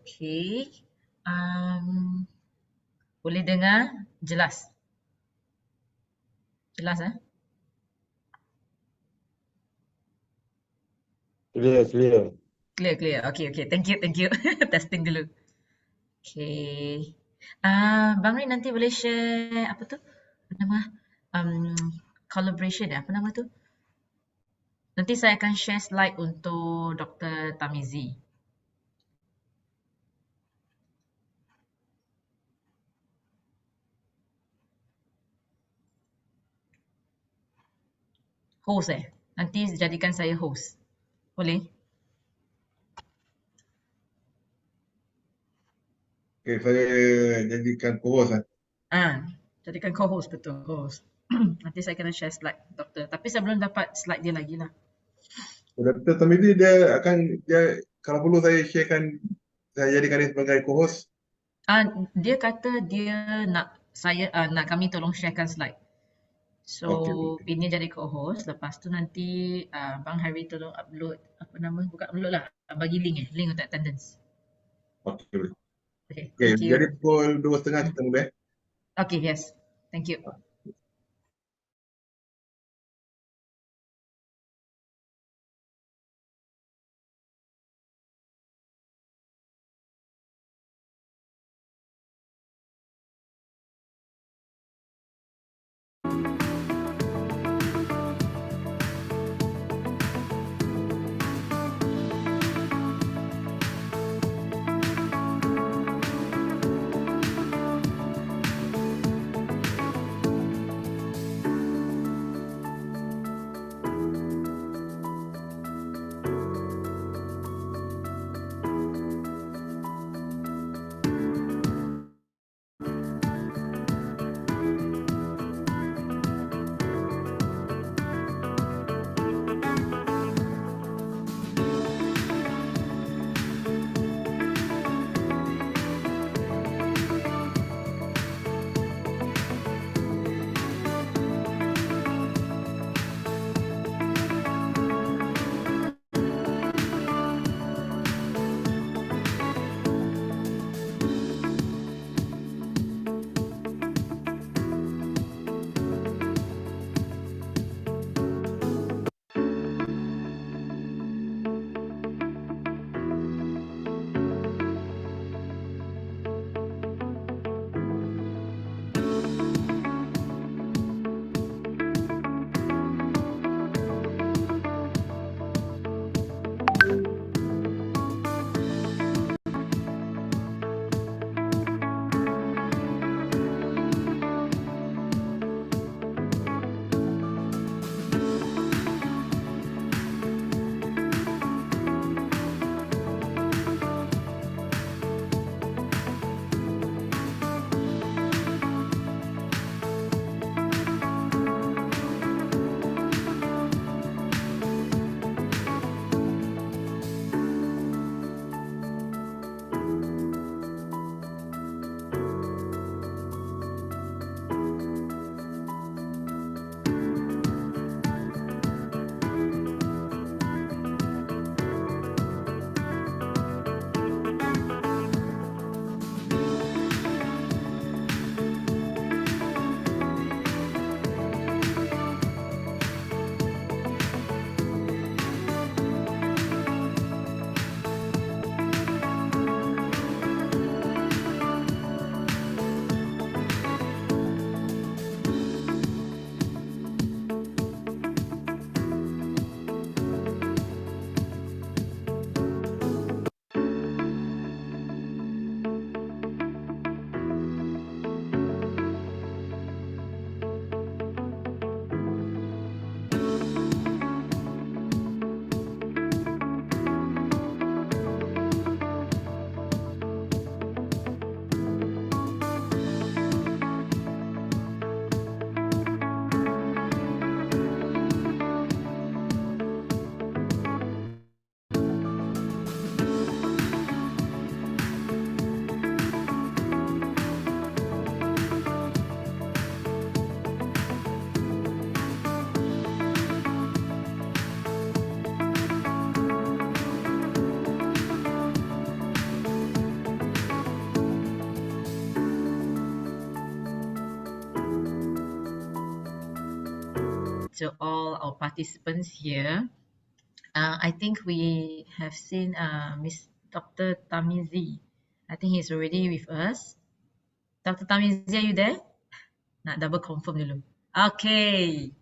Okey. Boleh dengar? Jelas? Jelas Clear, clear. Clear, clear. Okey. Thank you. Testing dulu. Okey. Bang Rin nanti boleh share apa tu? Apa nama? Um, Collaboration apa nama tu? Nanti saya akan share slide untuk Dr. Tamizi. Host Nanti jadikan saya host. Boleh? Okay, saya jadikan co-host lah. Jadikan co-host, betul, co-host. Nanti saya kena share slide doktor. Tapi saya belum dapat slide dia lagi lah. Dr. Tamidi dia kalau perlu saya sharekan, saya jadikan dia sebagai co-host. Dia kata dia nak kami tolong sharekan slide. So, Okay. ini jadi co-host. Lepas tu nanti Bang Hari tolong upload, bukan upload lah. Bagi link untuk attendance. Okay, boleh. Okay, Okay, thank you. jadi pukul 2.30 kita mula. Okay, yes. Thank you. to all our participants here. I think we have seen Miss Dr. Tamizi. I think he's already with us. Dr. Tamizi, are you there? Nak double confirm dulu. Okay,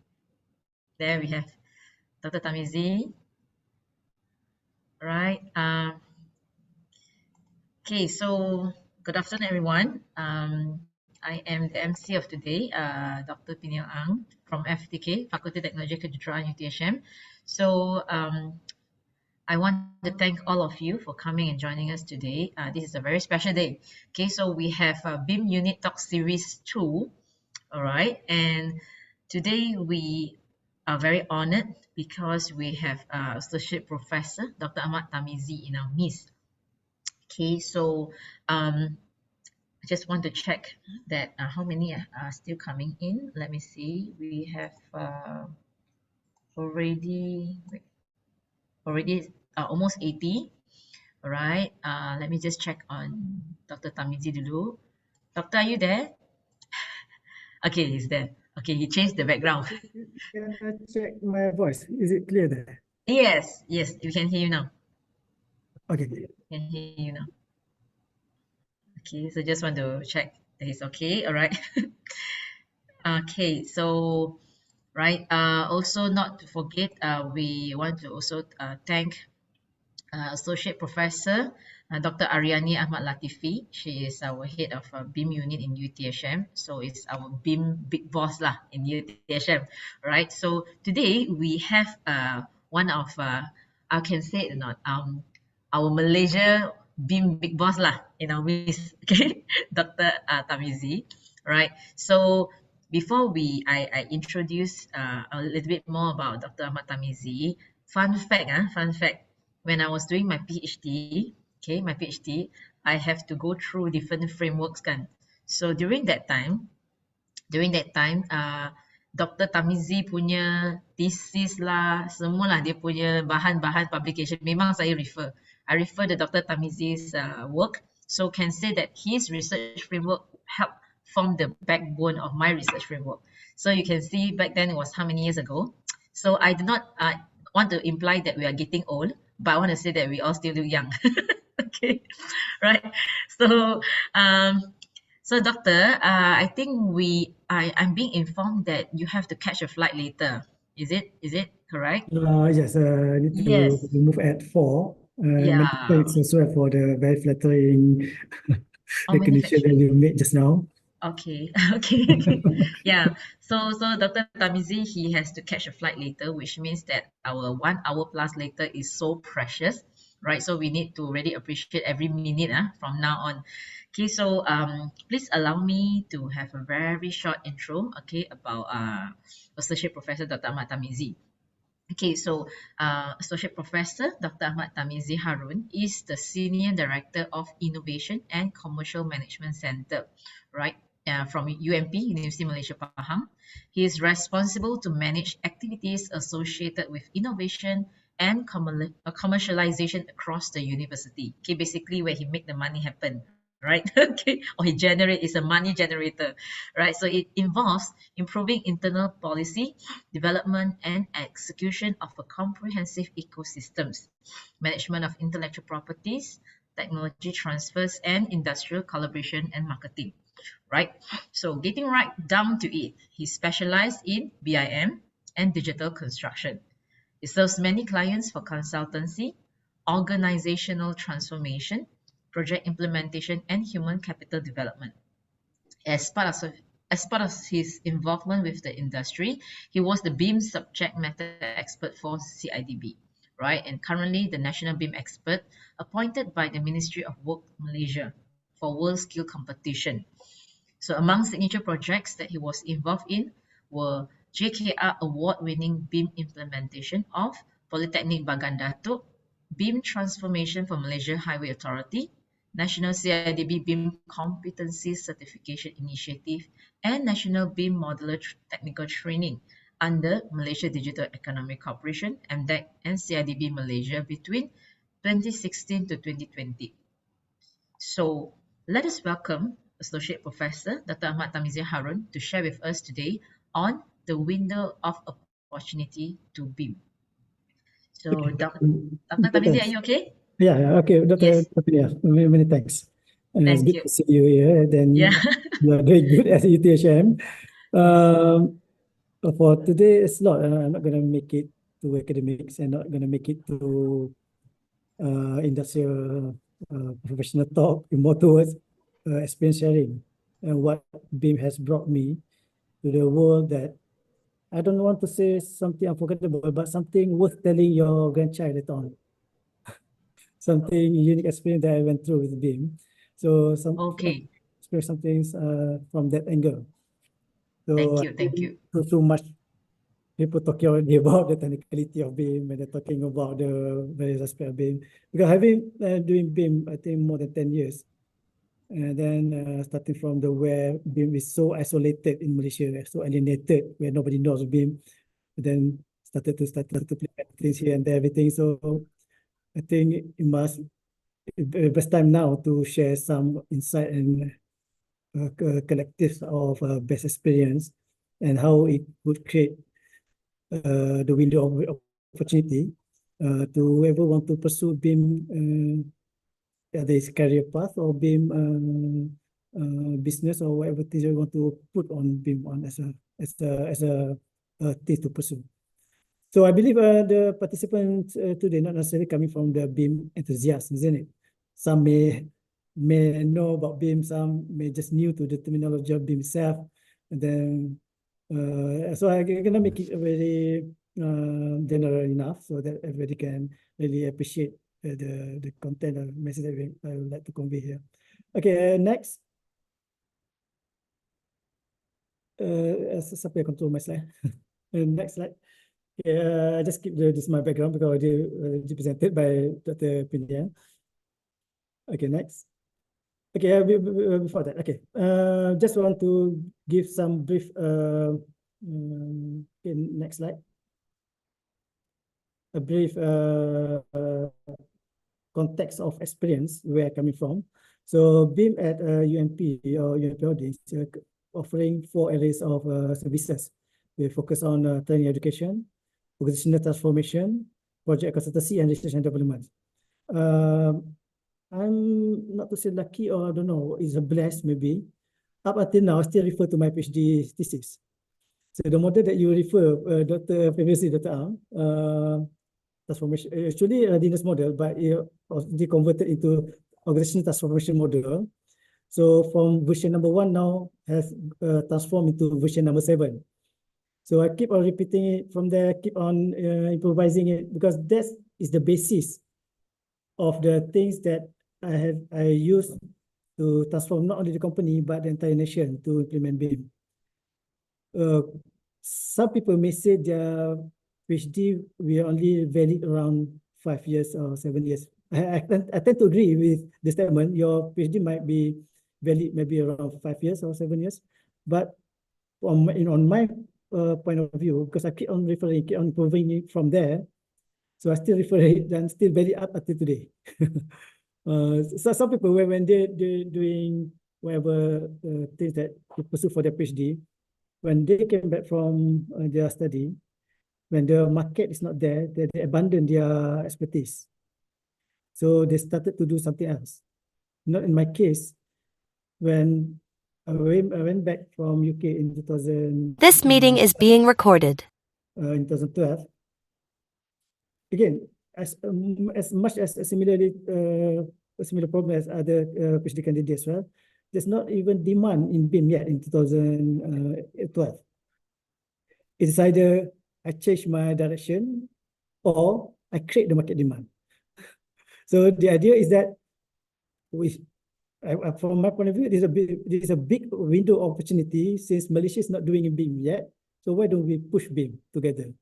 there we have Dr. Tamizi. Right. Okay, so good afternoon, everyone. I am the MC of today, Dr. Piniel Ang from FTK, Faculty Technology Kejuruteraan UTHM. So I want to thank all of you for coming and joining us today. This is a very special day. Okay, so we have BIM Unit Talk Series 2. All right, and today we are very honored because we have Associate Professor Dr. Ahmad Tamizi in our midst. Okay, so I just want to check that how many are still coming in. Let me see. We have already already almost 80. All right. Let me just check on Dr. Tamizi dulu. Doctor, are you there? Okay, he's there. Okay, he changed the background. Can I check my voice? Is it clear there? Yes, yes, you can hear you now. Okay. Can hear you now. Okay, so just want to check that he's okay. All right. Okay, so right. Also, not to forget, we want to also thank Associate Professor Dr. Aryani Ahmad Latifi. She is our head of BIM unit in UTHM. So it's our BIM big boss lah in UTHM, right? So today we have one of I can say it or not our Malaysia BIM big boss lah in our midst, okay, Dr. Tamizi, right? So before I introduce a little bit more about Dr. Ahmad Tamizi, fun fact, when I was doing my PhD, okay, my PhD, I have to go through different frameworks kan. So during that time, Dr. Tamizi punya thesis lah, semualah dia punya bahan-bahan publication memang saya refer. I refer the Dr. Tamizi's work. So can say that his research framework helped form the backbone of my research framework. So you can see back then it was how many years ago. So I do not want to imply that we are getting old, but I want to say that we all still look young. Okay, right. So um, so, doctor, I think I'm being informed that you have to catch a flight later. Is it correct? Yes, I need to Yes. move at 4. Many Yeah. thanks as well for the very flattering Oh, recognition that manufacturing. you made just now. Okay. Okay. Okay. Yeah. So Dr. Tamizi, he has to catch a flight later, which means that our 1 hour plus later is so precious, right? So we need to really appreciate every minute from now on. Okay, so please allow me to have a very short intro, okay, about Associate Professor Dr. Ahmad Tamizi. Okay, so Associate Professor Dr. Ahmad Tamizi Harun is the Senior Director of Innovation and Commercial Management Center, right, from UMP, University Malaysia Pahang. He is responsible to manage activities associated with innovation and commercialization across the university. Okay, basically where he make the money happen, right? Okay, or he generate is a money generator, right? So it involves improving internal policy development and execution of a comprehensive ecosystems, management of intellectual properties, technology transfers, and industrial collaboration and marketing. Right? So getting right down to it, he specialized in BIM and digital construction. He serves many clients for consultancy, organizational transformation, project implementation, and human capital development. As part of his involvement with the industry, he was the BIM subject matter expert for CIDB, right? And currently the national BIM expert appointed by the Ministry of Work Malaysia for World Skill Competition. So among signature projects that he was involved in were JKR award-winning BIM implementation of Polytechnic Bagan Datuk, BIM transformation for Malaysia Highway Authority, National CIDB BIM Competency Certification Initiative, and National BIM Modular Technical Training under Malaysia Digital Economic Corporation, MDEC, and CIDB Malaysia between 2016 to 2020. So let us welcome Associate Professor Dr. Ahmad Tamizi Harun to share with us today on the window of opportunity to BIM. So, Dr. Okay, Tamizi, are thanks. you okay? Yeah, yeah, okay, Yes, Dr. Yeah, many thanks. It's thank good you. to see you here. Yeah, Then you are doing good at UTHM. yes. Um, for today, it's not. I'm not gonna make it to academics and not gonna make it to industrial professional talk. More towards experience sharing and what BIM has brought me to the world that I don't want to say something unforgettable, but something worth telling your grandchild later on. Something unique experience that I went through with BIM. So Okay. experience some things from that angle. Thank So I you, thank think you. too much people talking already about the technicality of BIM and they're talking about the various aspects of BIM. Because having doing BIM, I think more than 10 years. And then starting from the where BIM is so isolated in Malaysia, so alienated, where nobody knows BIM. Then started to play things here and there, everything. So I think it must best time now to share some insight and collectives of best experience and how it would create the window of opportunity to whoever want to pursue BIM, this career path or BIM business or whatever things you want to put on BIM on as a thing to pursue. So I believe the participants today not necessarily coming from the BIM enthusiasts, isn't it? Some may know about BIM, some may just new to the terminology of BIM itself. And then, so I'm gonna make it very general enough so that everybody can really appreciate the content of message that I would like to convey here. Okay, next. Siapa yang control my slide? Next slide. Yeah, I just keep this my background because they presented by Dr. Pinian. Okay, next. Okay, before that, okay. Just want to give some brief. Okay, next slide. A brief context of experience where I'm coming from. So BIM at UMP or UMP Holdings offering 4 areas of services. We focus on training education, organizational transformation, project consultancy, and research and development. I'm not to say lucky or I don't know, is a blessed maybe. Up until now, I still refer to my PhD thesis. So the model that you refer, Dr. previously, Dr. Ang, transformation, actually a Linux model, but it was converted into organizational transformation model. So from version number 1 now has transformed into version number 7. So I keep on repeating it from there, keep on improvising it because that is the basis of the things that I use to transform not only the company but the entire nation to implement BIM. Some people may say their PhD will only valid around 5 years or 7 years. I tend to agree with the statement. Your PhD might be valid maybe around 5 years or 7 years, but on my point of view, because I keep on referring, keep on improving it from there, so I still refer it and still valid up until today. So some people, when they're doing whatever things that they pursue for their PhD, when they came back from their study, when the market is not there, they abandon their expertise. So they started to do something else. Not in my case, when I went back from UK in 2000, This meeting is being recorded. in 2012. Again, as much as a similar problem as other PhD candidates, well, there's not even demand in BIM yet in 2012. It's either I change my direction or I create the market demand. So the idea is that from my point of view, there's a big window of opportunity since Malaysia is not doing BIM yet. So why don't we push BIM together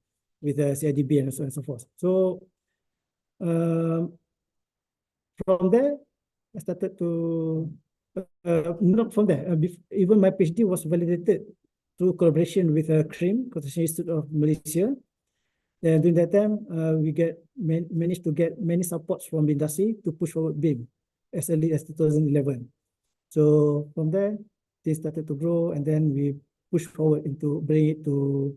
with CIDB and so on and so forth? So from there, I started to not from there. Even my PhD was validated through collaboration with CRIM, Conservation Institute of Malaysia. And during that time, we managed to get many supports from the industry to push forward BIM as early as 2011. So from there, they started to grow, and then we pushed forward into bring it to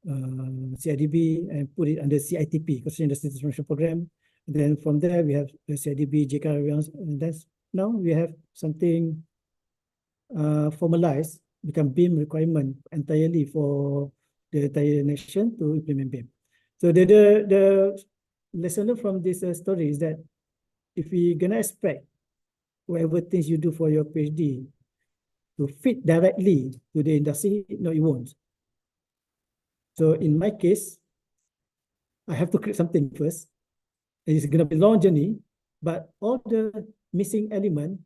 CIDB and put it under CITP, Construction Industry Transformation Program. And then from there, we have the CIDB, JKR, and that's now we have something formalized, become BIM requirement entirely for the entire nation to implement BIM. So the lesson learned from this story is that if we're gonna expect whatever things you do for your PhD to fit directly to the industry, no, it won't. So in my case, I have to create something first. It's gonna be a long journey, but all the missing element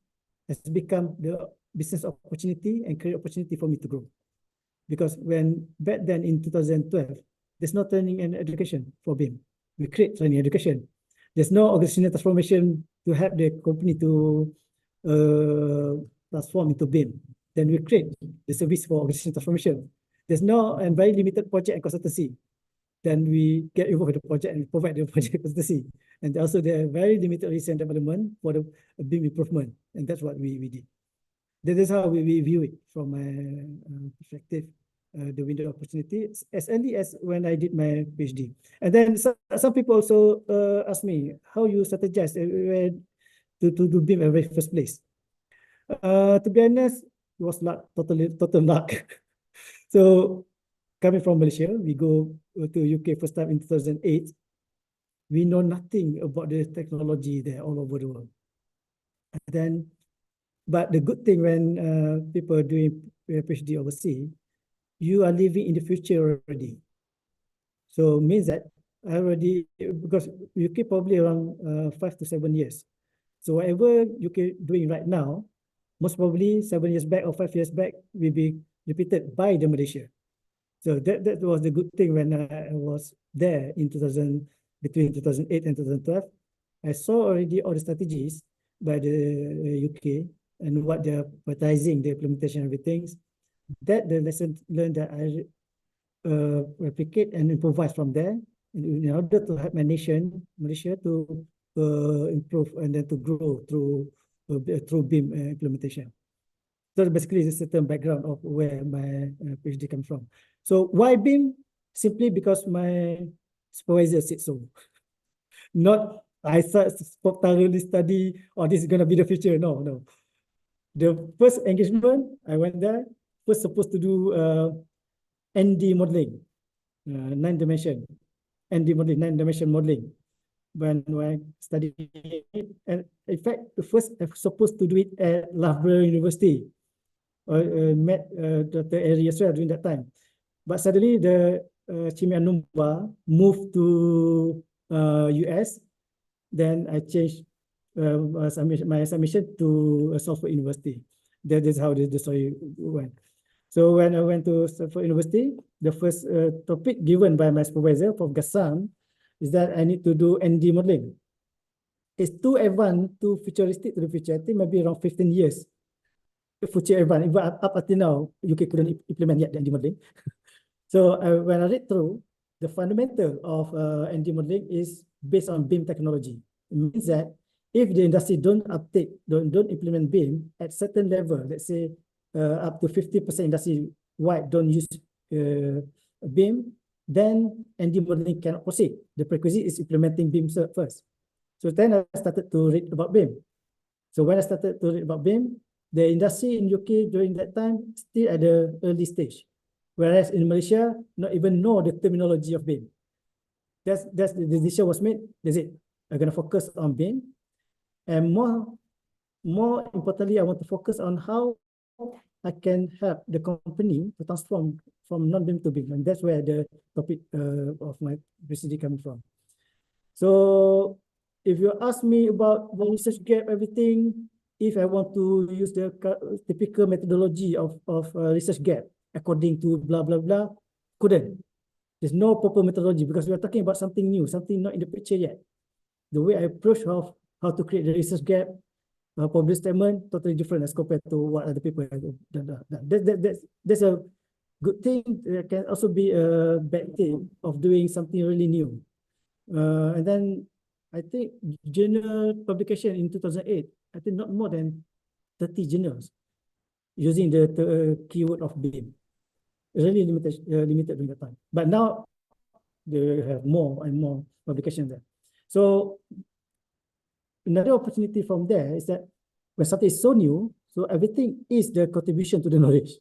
has become the business opportunity and career opportunity for me to grow. Because when back then in 2012, there's no training and education for BIM. We create training education. There's no organizational transformation to help the company to transform into BIM. Then we create the service for organizational transformation. There's no and very limited project and consultancy. Then we get involved with the project and provide the project consultancy. And also there are very limited research and development for the BIM improvement. And that's what we did. That is how we view it from my perspective, the window of opportunity, as early as when I did my PhD. And then some people also ask me, how you strategize to do BIM in the very first place. To be honest, it was luck, total luck. So coming from Malaysia, we go to UK first time in 2008. We know nothing about the technology there all over the world. And then, but the good thing when people are doing PhD overseas, you are living in the future already. So means that I already, because UK probably around 5 to 7 years. So whatever UK doing right now, most probably 7 years back or 5 years back will be repeated by the Malaysia. So that was the good thing when I was there in between 2008 and 2012. I saw already all the strategies by the UK and what they're prioritizing, the implementation of everything. That the lesson learned that I replicate and improvise from there in order to help my nation, Malaysia, to improve and then to grow through BIM implementation. So basically, it's a certain background of where my PhD comes from. So why BIM? Simply because my supervisor said so. Not I thoroughly study, or this is going to be the future. No, no. The first engagement, I went there, was supposed to do ND modeling, 9-dimension, ND modeling, 9-dimension modeling. When I studied it, and in fact, the first I was supposed to do it at Loughborough University. Met Dr. Ari as well during that time. But suddenly the Chimi Anumba moved to US. Then I changed my submission to Salford University. That is how the story went. So when I went to Salford University, the first topic given by my supervisor, Prof. Gassam, is that I need to do ND modeling. It's too advanced, too futuristic to the future. I think maybe around 15 years. Future advanced, even up until now, UK couldn't implement yet the ND modeling. So when I read through, the fundamental of ND modeling is based on BIM technology. It means that if the industry don't implement BIM at certain level, let's say up to 50% industry-wide don't use BIM, then ND modeling cannot proceed. The prerequisite is implementing BIM first. So then I started to read about BIM. So when I started to read about BIM, the industry in UK during that time still at the early stage, whereas in Malaysia, not even know the terminology of BIM. That's the decision was made. That's it. I'm gonna focus on BIM, and more importantly, I want to focus on how I can help the company to transform from non-BIM to BIM, and that's where the topic of my PhD coming from. So if you ask me about the research gap, everything, if I want to use the typical methodology of research gap according to blah, blah, blah, couldn't. There's no proper methodology because we are talking about something new, something not in the picture yet. The way I approach how to create the research gap, public statement, totally different as compared to what other people have done. That's a good thing. It can also be a bad thing of doing something really new. And then I think journal publication in 2008, I think not more than 30 journals using the keyword of BIM. really limited during that time. But now they have more and more publications there. So another opportunity from there is that when something is so new, so everything is the contribution to the knowledge.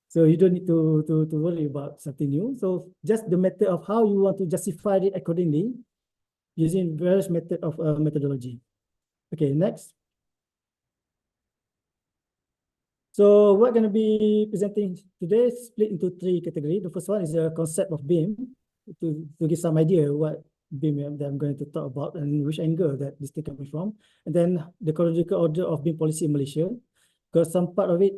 So you don't need to worry about something new. So just the method of how you want to justify it accordingly using various method of methodology. Okay, next. So we're going to be presenting today split into three categories. The first one is the concept of BIM to give some idea what BIM that I'm going to talk about and which angle that this thing coming from. And then the chronological order of BIM policy in Malaysia, because some part of it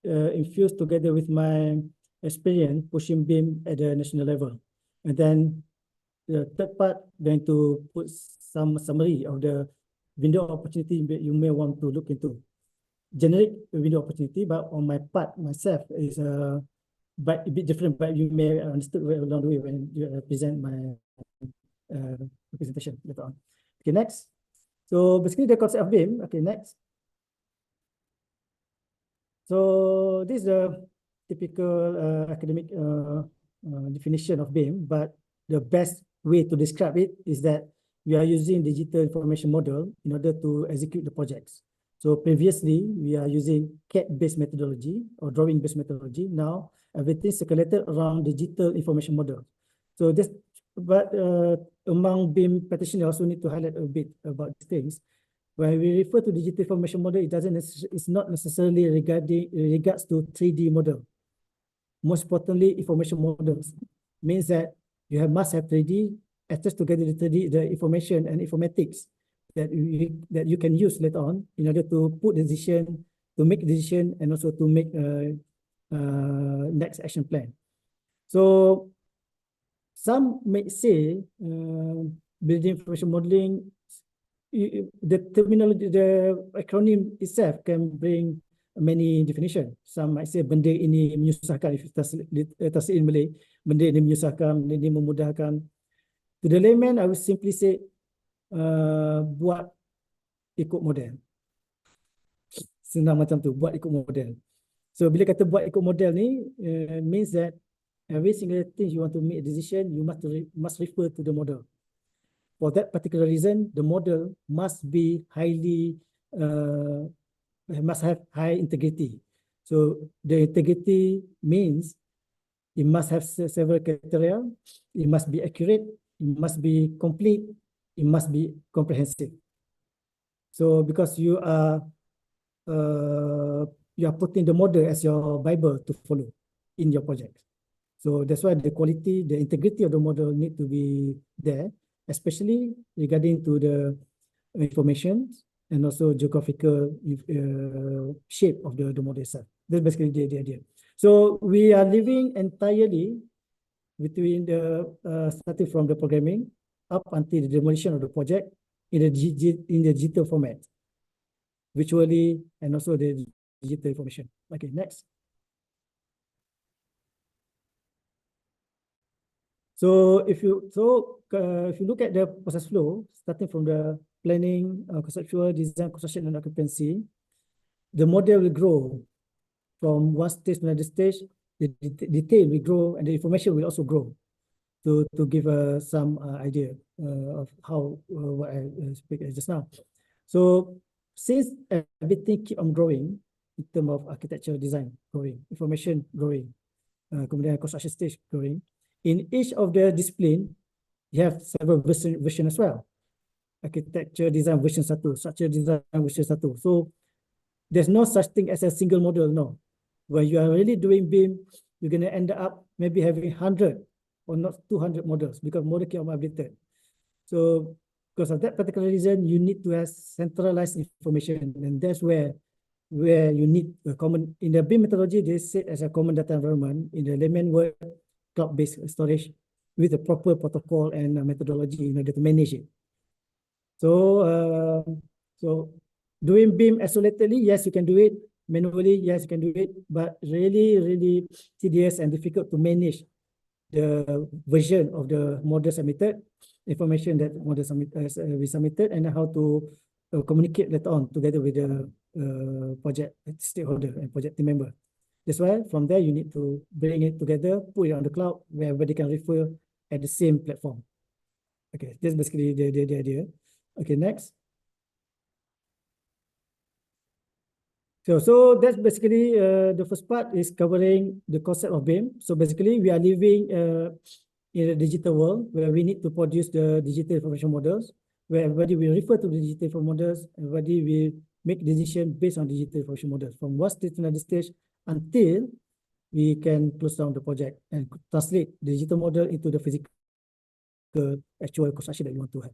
infused together with my experience pushing BIM at the national level. And then the third part, going to put some summary of the window opportunity that you may want to look into. Generic window opportunity, but on my part myself is a bit different, but you may understood along the way when you present my presentation later on. Okay, next. So basically the concept of BIM. Okay, next. So this is a typical academic definition of BIM, but the best way to describe it is that we are using digital information model in order to execute the projects. So previously, we are using CAD-based methodology or drawing-based methodology. Now, everything is circulated around digital information model. So this, but among BIM practitioners, also need to highlight a bit about these things. When we refer to digital information model, it's not necessarily regards to 3D model. Most importantly, information models means that you must have 3D attached together the 3D, the information and informatics that you can use later on in order to put decision, to make decision, and also to make next action plan. So some may say building information modeling, the terminology, the acronym itself can bring many definition. Some might say benda ini menyusahkan, if it's in Malay, benda ini menyusahkan, benda ini memudahkan. To the layman, I would simply say buat ikut model. Senang macam tu, buat ikut model. So bila kata buat ikut model ni means that every single thing you want to make a decision, you must refer to the model. For that particular reason, the model must be must have high integrity. So the integrity means it must have several criteria. It must be accurate. It must be complete. It must be comprehensive. So because you are putting the model as your Bible to follow in your project. So that's why the quality, the integrity of the model need to be there, especially regarding to the information and also geographical shape of the model itself. That's basically the idea. So we are living entirely between the starting from the programming up until the demolition of the project in the digital format, virtually, and also the digital information. Okay, next. So if you look at the process flow, starting from the planning, conceptual, design, construction, and occupancy, the model will grow from one stage to another stage. The detail will grow, and the information will also grow to give some idea of how what I speak just now. So since everything keep on growing in terms of architecture design growing, information growing, kemudian construction stage growing, in each of the discipline, you have several version as well. Architecture design version 1, structure design version 1. So there's no such thing as a single model, no. When you are really doing BIM, you're going to end up maybe having 100 or not 200 models because model keep on updated. So because of that particular reason, you need to have centralized information, and that's where you need a common, in the BIM methodology, they say as a common data environment, in the layman word, cloud-based storage with a proper protocol and methodology in order to manage it. So, so doing BIM isolatedly, yes, you can do it. Manually, yes, you can do it. But really tedious and difficult to manage the version of the model submitted, information that model we submitted, and how to communicate later on together with the project stakeholder and project team member. That's why from there you need to bring it together, put it on the cloud where everybody can refer at the same platform. Okay, that's basically the idea. Okay, next. So that's basically the first part is covering the concept of BIM. So basically we are living in a digital world where we need to produce the digital information models, where everybody will refer to the digital information models, everybody will make decision based on digital information models from one stage to another stage until we can close down the project and translate the digital model into the physical actual construction that you want to have.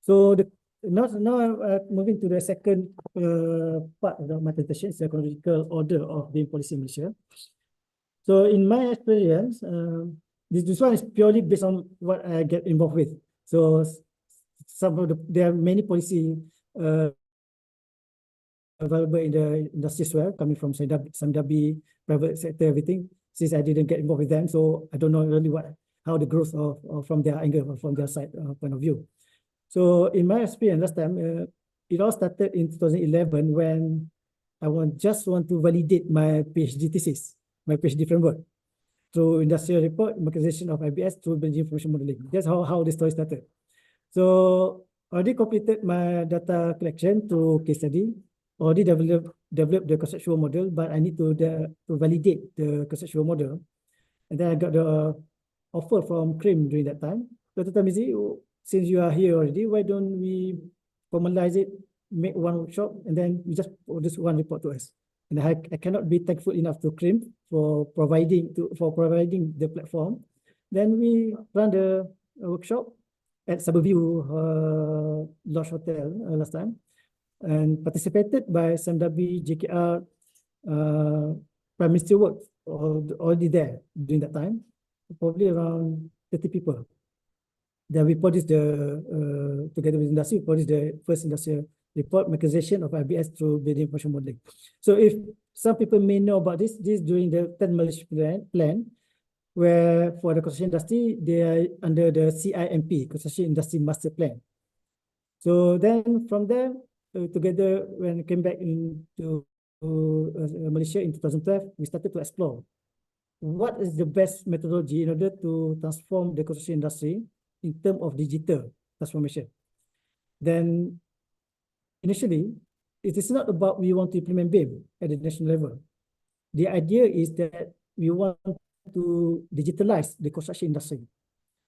So now I'm moving to the second part of my presentation, is the chronological order of BIM policy in Malaysia. So in my experience, this one is purely based on what I get involved with. So there are many policy available in the industry as well, coming from Samdabi, private sector, everything. Since I didn't get involved with them, so I don't know really how the growth of from their angle or from their side point of view. So in my experience last time, it all started in 2011 when I just want to validate my PhD thesis, my PhD framework through industrial report, mechanization of IBS through building information modeling. That's how the story started. So already completed my data collection to case study, already developed the conceptual model, but I need to validate the conceptual model. And then I got the offer from CRIM during that time. Dr. Tamizi, since you are here already, why don't we formalize it, make one workshop, and then you just produce one report to us. And I cannot be thankful enough to CRIM for providing the platform. Then we run the workshop at Saberview Lodge Hotel last time, and participated by Samdabi, JKR, Prime Minister Work already there during that time, probably around 30 people. Then we produced together with industry, we produced the first industrial report, mechanization of IBS through building information modeling. So if some people may know about this during the 10 Malaysia plan, where for the construction industry, they are under the CIMP, Construction Industry Master Plan. So then from there, together when I came back into Malaysia in 2012, we started to explore what is the best methodology in order to transform the construction industry in terms of digital transformation. Then initially, it is not about we want to implement BIM at the national level. The idea is that we want to digitalize the construction industry.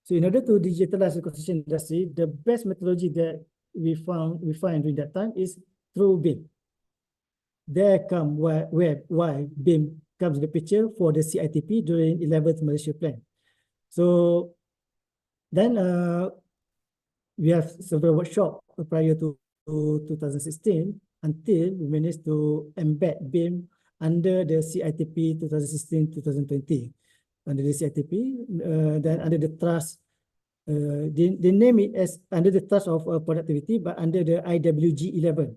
So in order to digitalize the construction industry, the best methodology that we find during that time is through BIM. There come why BIM comes in the picture for the CITP during 11th Malaysia Plan. So then we have several workshops prior to 2016 until we managed to embed BIM under the CITP 2016-2020. Under the CITP, then under the trust, they name it as under the trust of productivity, but under the IWG 11,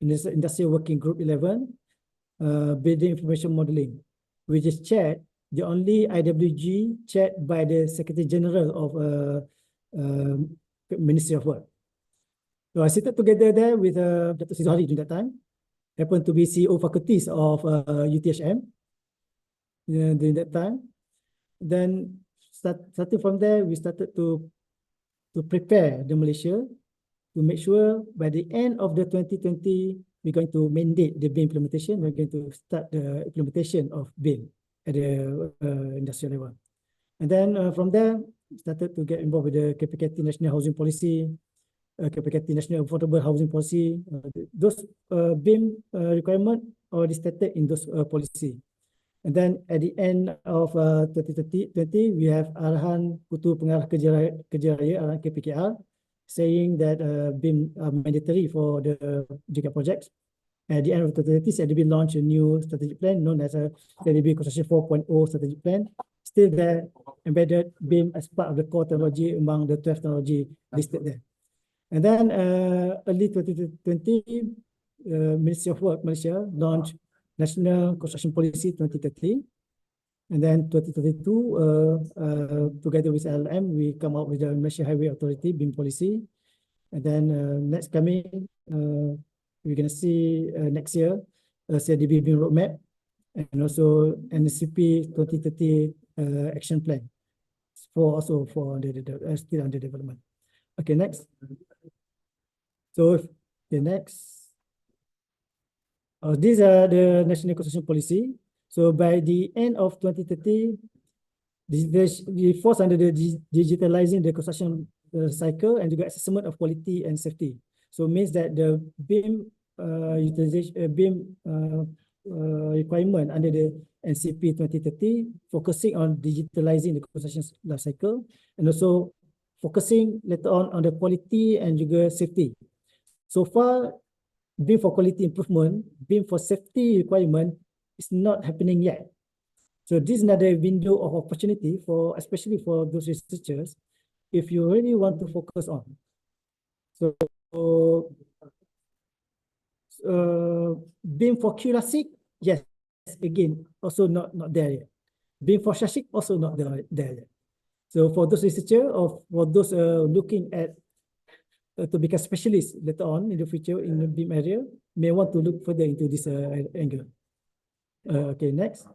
Industrial Working Group 11, Building Information Modeling, which is chaired, the only IWG chaired by the Secretary General of Ministry of Work. So I seated together there with Dr. Sizali during that time, happened to be CEO faculties of UTHM during that time. Then starting from there, we started to prepare the Malaysia to make sure by the end of the 2020, we're going to mandate the BIM implementation. We're going to start the implementation of BIM at the industrial level. And then from there, started to get involved with the KPKT National Housing Policy, KPKT National Affordable Housing Policy. Those BIM requirement already stated in those policy. And then at the end of 2020, we have Arahan Kutu Pengarah Kerja Raya, Arahan KPKR, saying that BIM are mandatory for the JK projects. At the end of 2020, CIDB launched a new strategic plan known as a CIDB Construction 4.0 strategic plan. Still there, embedded BIM as part of the core technology among the 12 technology listed there. And then early 2020, Ministry of Work Malaysia launched National Construction Policy 2030. And then 2022, together with LLM, we come up with the Malaysia Highway Authority BIM policy. And then next coming, we're going to see next year, CIDB BIM roadmap. and also NCP 2030 action plan for also for still under development. Okay, next. So the next, these are the national construction policy. So by the end of 2030, the falls under the digitalizing the construction cycle and the assessment of quality and safety. So means that the BIM utilization, BIM requirement under the NCP 2030, focusing on digitalizing the construction life cycle, and also focusing later on the quality and juga safety. So far, BIM for quality improvement, BIM for safety requirement is not happening yet. So this is another window of opportunity for, especially for those researchers, if you really want to focus on. So BIM for QRASIC, yes, again, also not there yet. BIM for SHASIC, also not there yet. So for those researchers or for those looking at to become specialists later on in the future in the BIM area, may want to look further into this angle. Okay, next.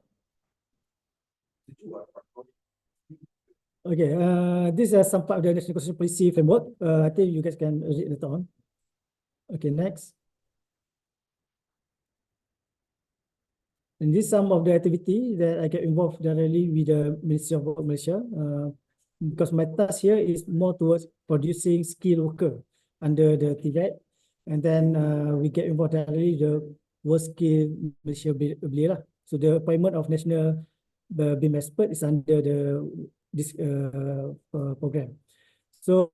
Okay, these are some part of the national construction policy framework. I think you guys can read later on. Okay, next. And this is some of the activity that I get involved directly with the Ministry of Work Malaysia. Because my task here is more towards producing skilled worker under the TVET. And then we get involved directly the World Skill Malaysia Belia. So the appointment of national BIM expert is under this program. So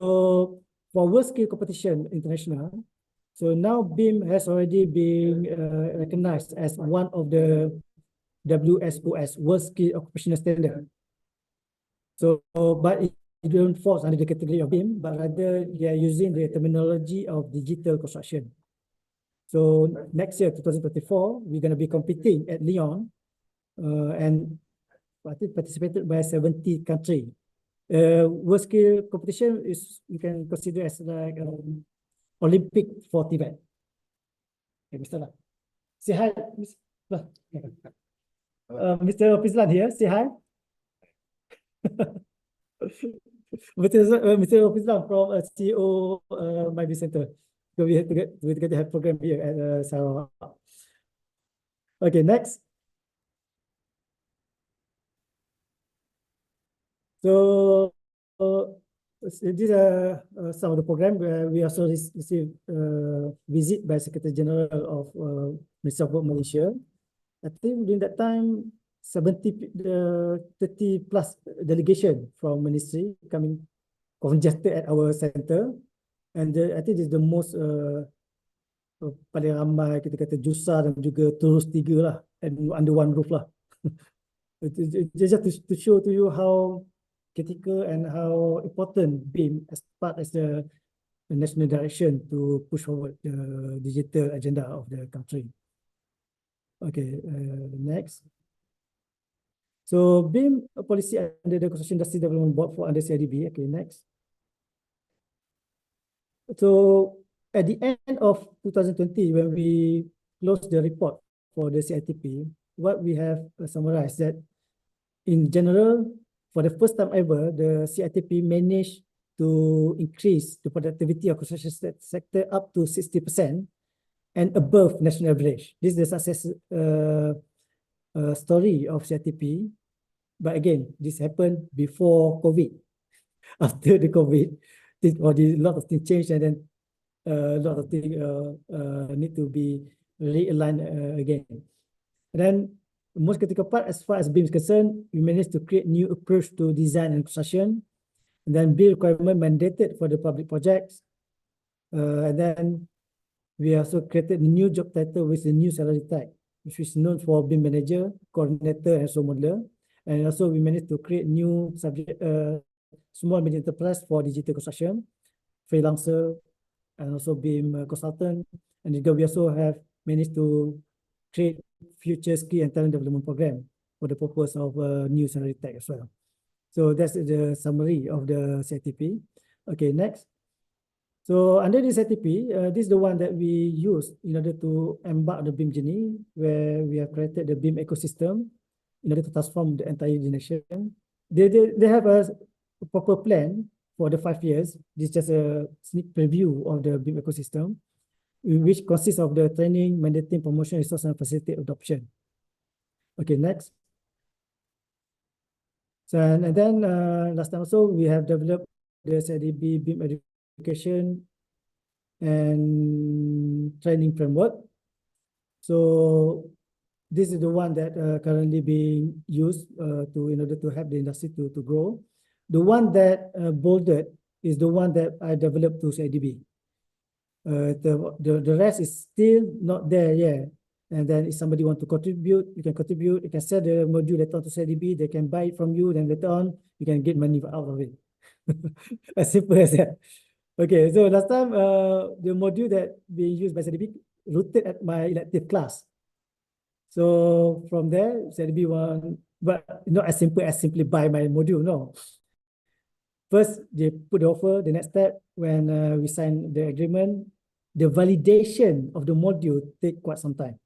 for World Skill Competition International, so now BIM has already been recognized as one of the WSOS, World Skill Occupational Standard. So, but it don't fall under the category of BIM, but rather they are using the terminology of digital construction. So next year, 2024, we're going to be competing at Lyon, and I think participated by 70 countries. World Skill competition is, you can consider as like Olympic for Tibet. Okay, Mr. Lam. Say hi, Mr. Pizlan here, say hi. Mr. Pizlan from CEO Migrant Center. So we get to have program here at Sarawak. Okay, next. So these are some of the program where we also receive visit by Secretary General of Ministry of Work Malaysia. I think during that time, 30 plus delegation from ministry coming congested at our center. And I think this is the most paling ramai kita kata jusa dan juga terus tiga lah, and under one roof lah. Just to show to you how critical and how important BIM as the national direction to push forward the digital agenda of the country. Okay, next. So BIM policy under the Construction Industry Development Board for under CIDB. Okay, next. So at the end of 2020, when we closed the report for the CITP, what we have summarized that in general, for the first time ever, the CITP managed to increase the productivity of construction sector up to 60% and above national average. This is the success story of CITP. But again, this happened before COVID. After the COVID, a lot of things changed, and then a lot of things need to be realigned again. And then the most critical part, as far as BIM is concerned, we managed to create new approach to design and construction, and then BIM requirement mandated for the public projects. And then we also created a new job title with a new salary type, which is known for BIM manager, coordinator, and so modeler. And also we managed to create new subject, small medium enterprise for digital construction, freelancer, and also BIM consultant. And we also have managed to create future skill and talent development program for the purpose of new salary tag as well. So that's the summary of the CITP. Okay, next. So under this ATP, this is the one that we use in order to embark the BIM journey, where we have created the BIM ecosystem in order to transform the entire generation. They have a proper plan for the 5 years. This is just a sneak preview of the BIM ecosystem, which consists of the training, mandating, promotion, resource, and facilitate adoption. Okay, next. So, and then last time also, we have developed the CIDB BIM education and training framework. So this is the one that currently being used in order to help the industry to grow. The one that bolded is the one that I developed to CIDB. The rest is still not there yet. And then if somebody want to contribute, you can contribute. You can sell the module later on to CIDB. They can buy it from you. Then later on, you can get money out of it. As simple as that. Okay, so last time the module that being used by CIDB rooted at my elective class. So from there, CIDB one, but not as simple as simply buy my module. No. First, they put the offer. The next step, when we sign the agreement, the validation of the module take quite some time,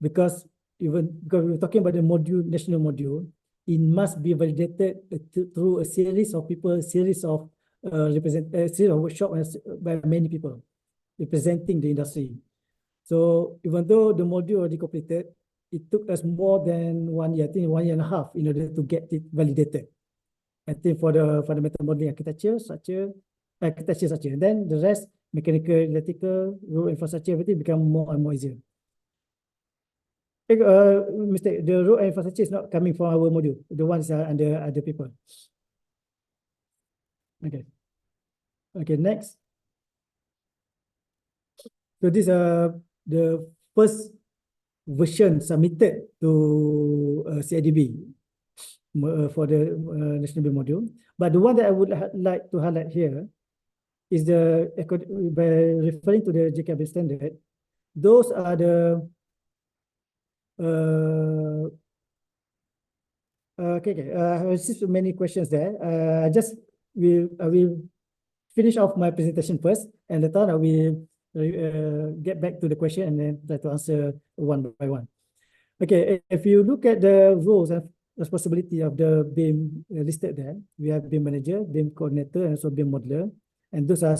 because because we're talking about the module, national module, it must be validated through a series of people, series of series of workshops by many people representing the industry. So even though the module already completed, it took us more than 1 year, I think 1 year and a half, in order to get it validated. I think for the fundamental modeling architecture, structure, and then the rest, mechanical, electrical, road infrastructure, everything become more and more easier. Mistake, the road infrastructure is not coming from our module. The ones are under other people. Okay. Okay, next. So these are the first version submitted to CIDB for the national BIM module. But the one that I would like to highlight here is by referring to the JKB standard, those are the I received many questions there. I will finish off my presentation first, and later on I will get back to the question and then try to answer one by one. Okay, if you look at the roles and responsibility of the BIM listed there, we have BIM manager, BIM coordinator, and also BIM modeler. And those are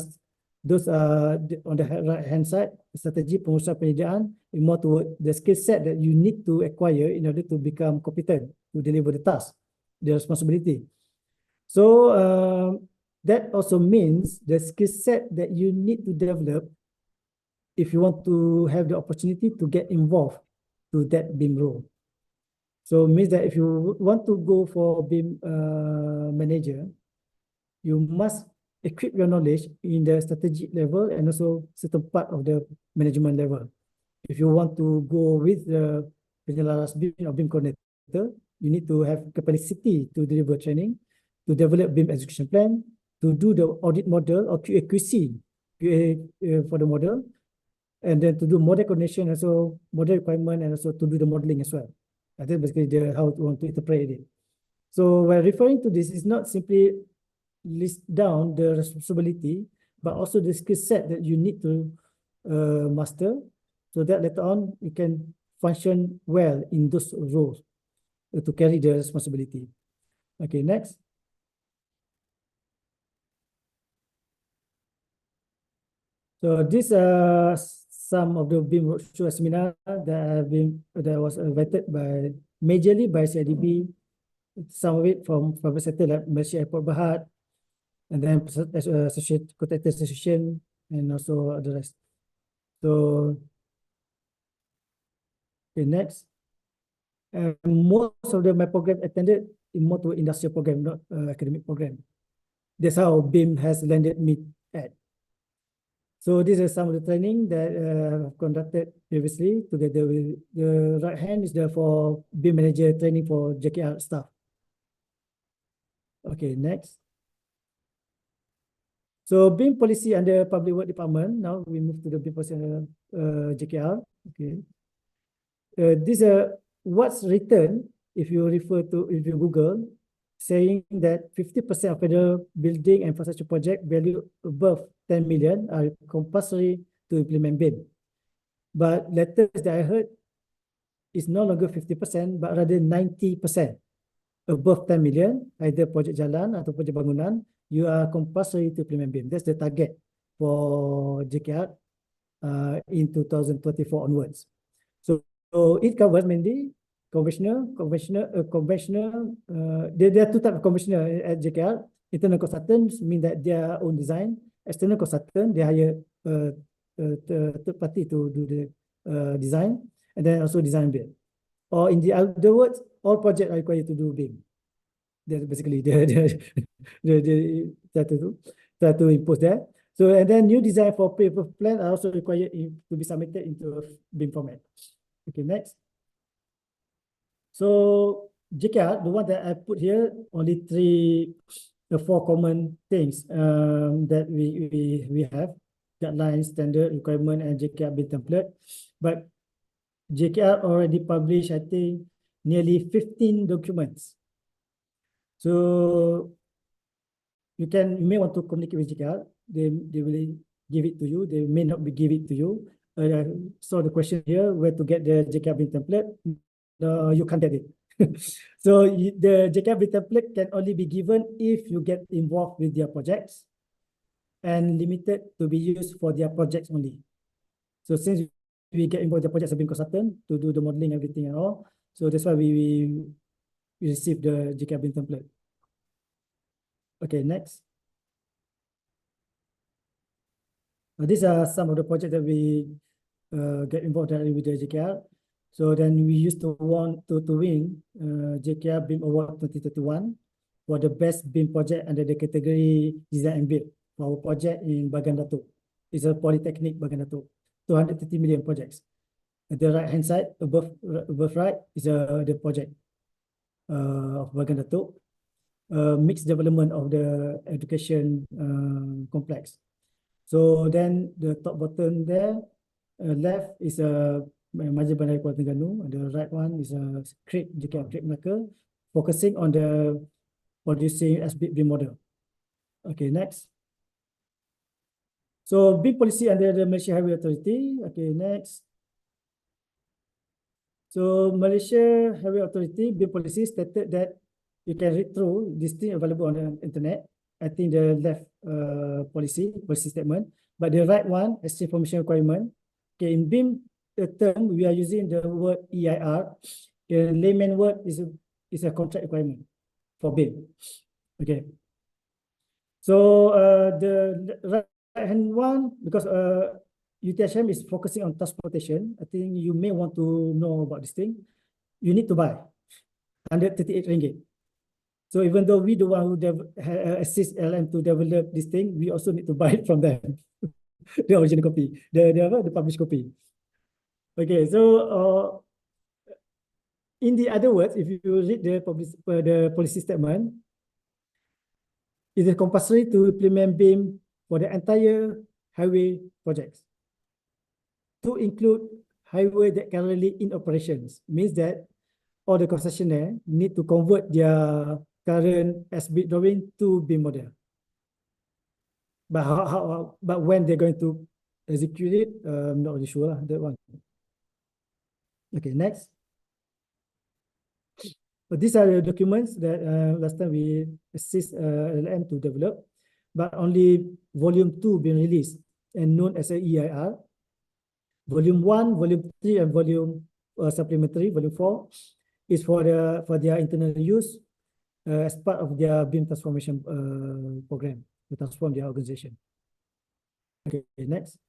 on the right hand side, strategy, pengurusan, penyediaan, more toward the skill set that you need to acquire in order to become competent to deliver the task, the responsibility. So that also means the skill set that you need to develop if you want to have the opportunity to get involved to that BIM role. So it means that if you want to go for BIM manager, you must equip your knowledge in the strategic level and also certain part of the management level. If you want to go with the penyelaras BIM or BIM coordinator, you need to have capacity to deliver training, to develop BIM execution plan, to do the audit model or QA/QC for the model, and then to do model coordination, also model requirement, and also to do the modeling as well. I think basically how you want to interpret it. So when referring to this, is not simply list down the responsibility, but also the skill set that you need to master, so that later on you can function well in those roles to carry the responsibility. Okay, next. So these are some of the BIM roadshow seminar that was invited majorly by CIDB, some of it from private sector like Malaysia Airport Berhad, and then Contractor Association, and also the rest. So, okay, next. Most of my program attended in more to industrial program, not academic program. That's how BIM has landed me at. So these are some of the training that I've conducted previously together with the right hand is there for BIM manager training for JKR staff. Okay, next. So BIM policy under Public Work Department. Now we move to the BIM policy under JKR. Okay. These are what's written if you Google, saying that 50% of federal building and infrastructure project value above 10 million are compulsory to implement BIM. But latest that I heard is no longer 50%, but rather 90%. Above 10 million, either project jalan atau project bangunan, you are compulsory to implement BIM. That's the target for JKR in 2024 onwards. So it covers mainly conventional. There are two types of conventional at JKR. Internal consultants mean that their own design. External consultant, they hire third party to do the design, and then also design build. Or in the other words, all projects are required to do BIM. That's basically the try to impose that. So and then new design for paper plan are also required to be submitted into a BIM format. Okay, next. So JKR, the one that I put here, only the four common things that we have: guidelines, standard, requirement, and JKR BIM template. But JKR already published, I think, nearly 15 documents. So you may want to communicate with JKR. They will give it to you. They may not give it to you. So the question here, where to get the JKR BIM template? You can't get it. So the JKR BIM template can only be given if you get involved with their projects and limited to be used for their projects only. So since we get involved with the projects as BIM consultant to do the modeling, everything and all, so that's why we receive the JKR BIM template. Okay, next. These are some of the projects that we get involved with the JKR. So then we used to want to win JKR BIM Award 2021 for the best BIM project under the category design and build for our project in Bagan Datuk. It's a polytechnic Bagan Datuk, 230 million projects. At the right hand side, above right, is the project of Bagan Datuk, mixed development of the education complex. So then the top bottom there, left is a Majlis Bandar Kuala Terengganu, and the right one is a JKR Crepe Melaka, focusing on the producing SBIM model. Okay, next. So BIM policy under the Malaysia Highway Authority. Okay, next. So Malaysia Highway Authority BIM policy stated that you can read through this thing available on the internet. I think the left policy statement, but the right one is information requirement. Okay, in BIM term, we are using the word EIR. The layman word is a contract requirement for BIM. Okay. So the right hand one, because UTHM is focusing on transportation, I think you may want to know about this thing. You need to buy 138 ringgit. So even though we the one who assist LM to develop this thing, we also need to buy it from them. The original copy, the published copy. Okay, so in the other words, if you read the policy statement, it is compulsory to implement BIM for the entire highway projects, to include highway that currently in operations. Means that all the concessionaire need to convert their current SBIM drawing to BIM model. But but when they're going to execute it, I'm not really sure that one. Okay, next. But these are the documents that last time we assist LM to develop, but only volume 2 being released and known as a EIR. Volume 1, volume 3, and volume supplementary, volume 4, is for their internal use as part of their BIM transformation program to transform their organization. Okay, next.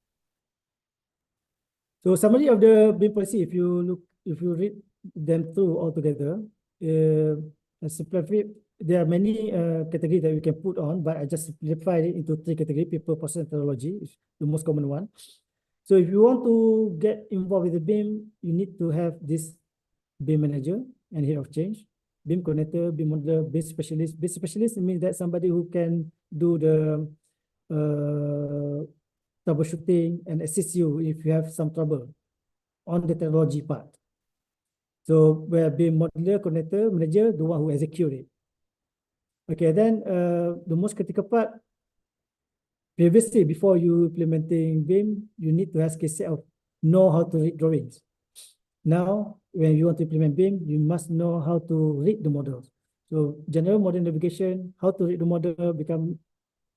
So summary of the BIM policy, if you read them through all together, there are many categories that we can put on, but I just simplified it into 3 categories. People, process, and technology is the most common one. So if you want to get involved with the BIM, you need to have this BIM manager and head of change, BIM coordinator, BIM modeler, BIM specialist. BIM specialist means that somebody who can do the troubleshooting and assist you if you have some trouble on the technology part. So where BIM modeler, coordinator, manager, the one who execute it. Okay, then the most critical part, previously, before you implementing BIM, you need to have skill set of know how to read drawings. Now, when you want to implement BIM, you must know how to read the models. So general model navigation, how to read the model become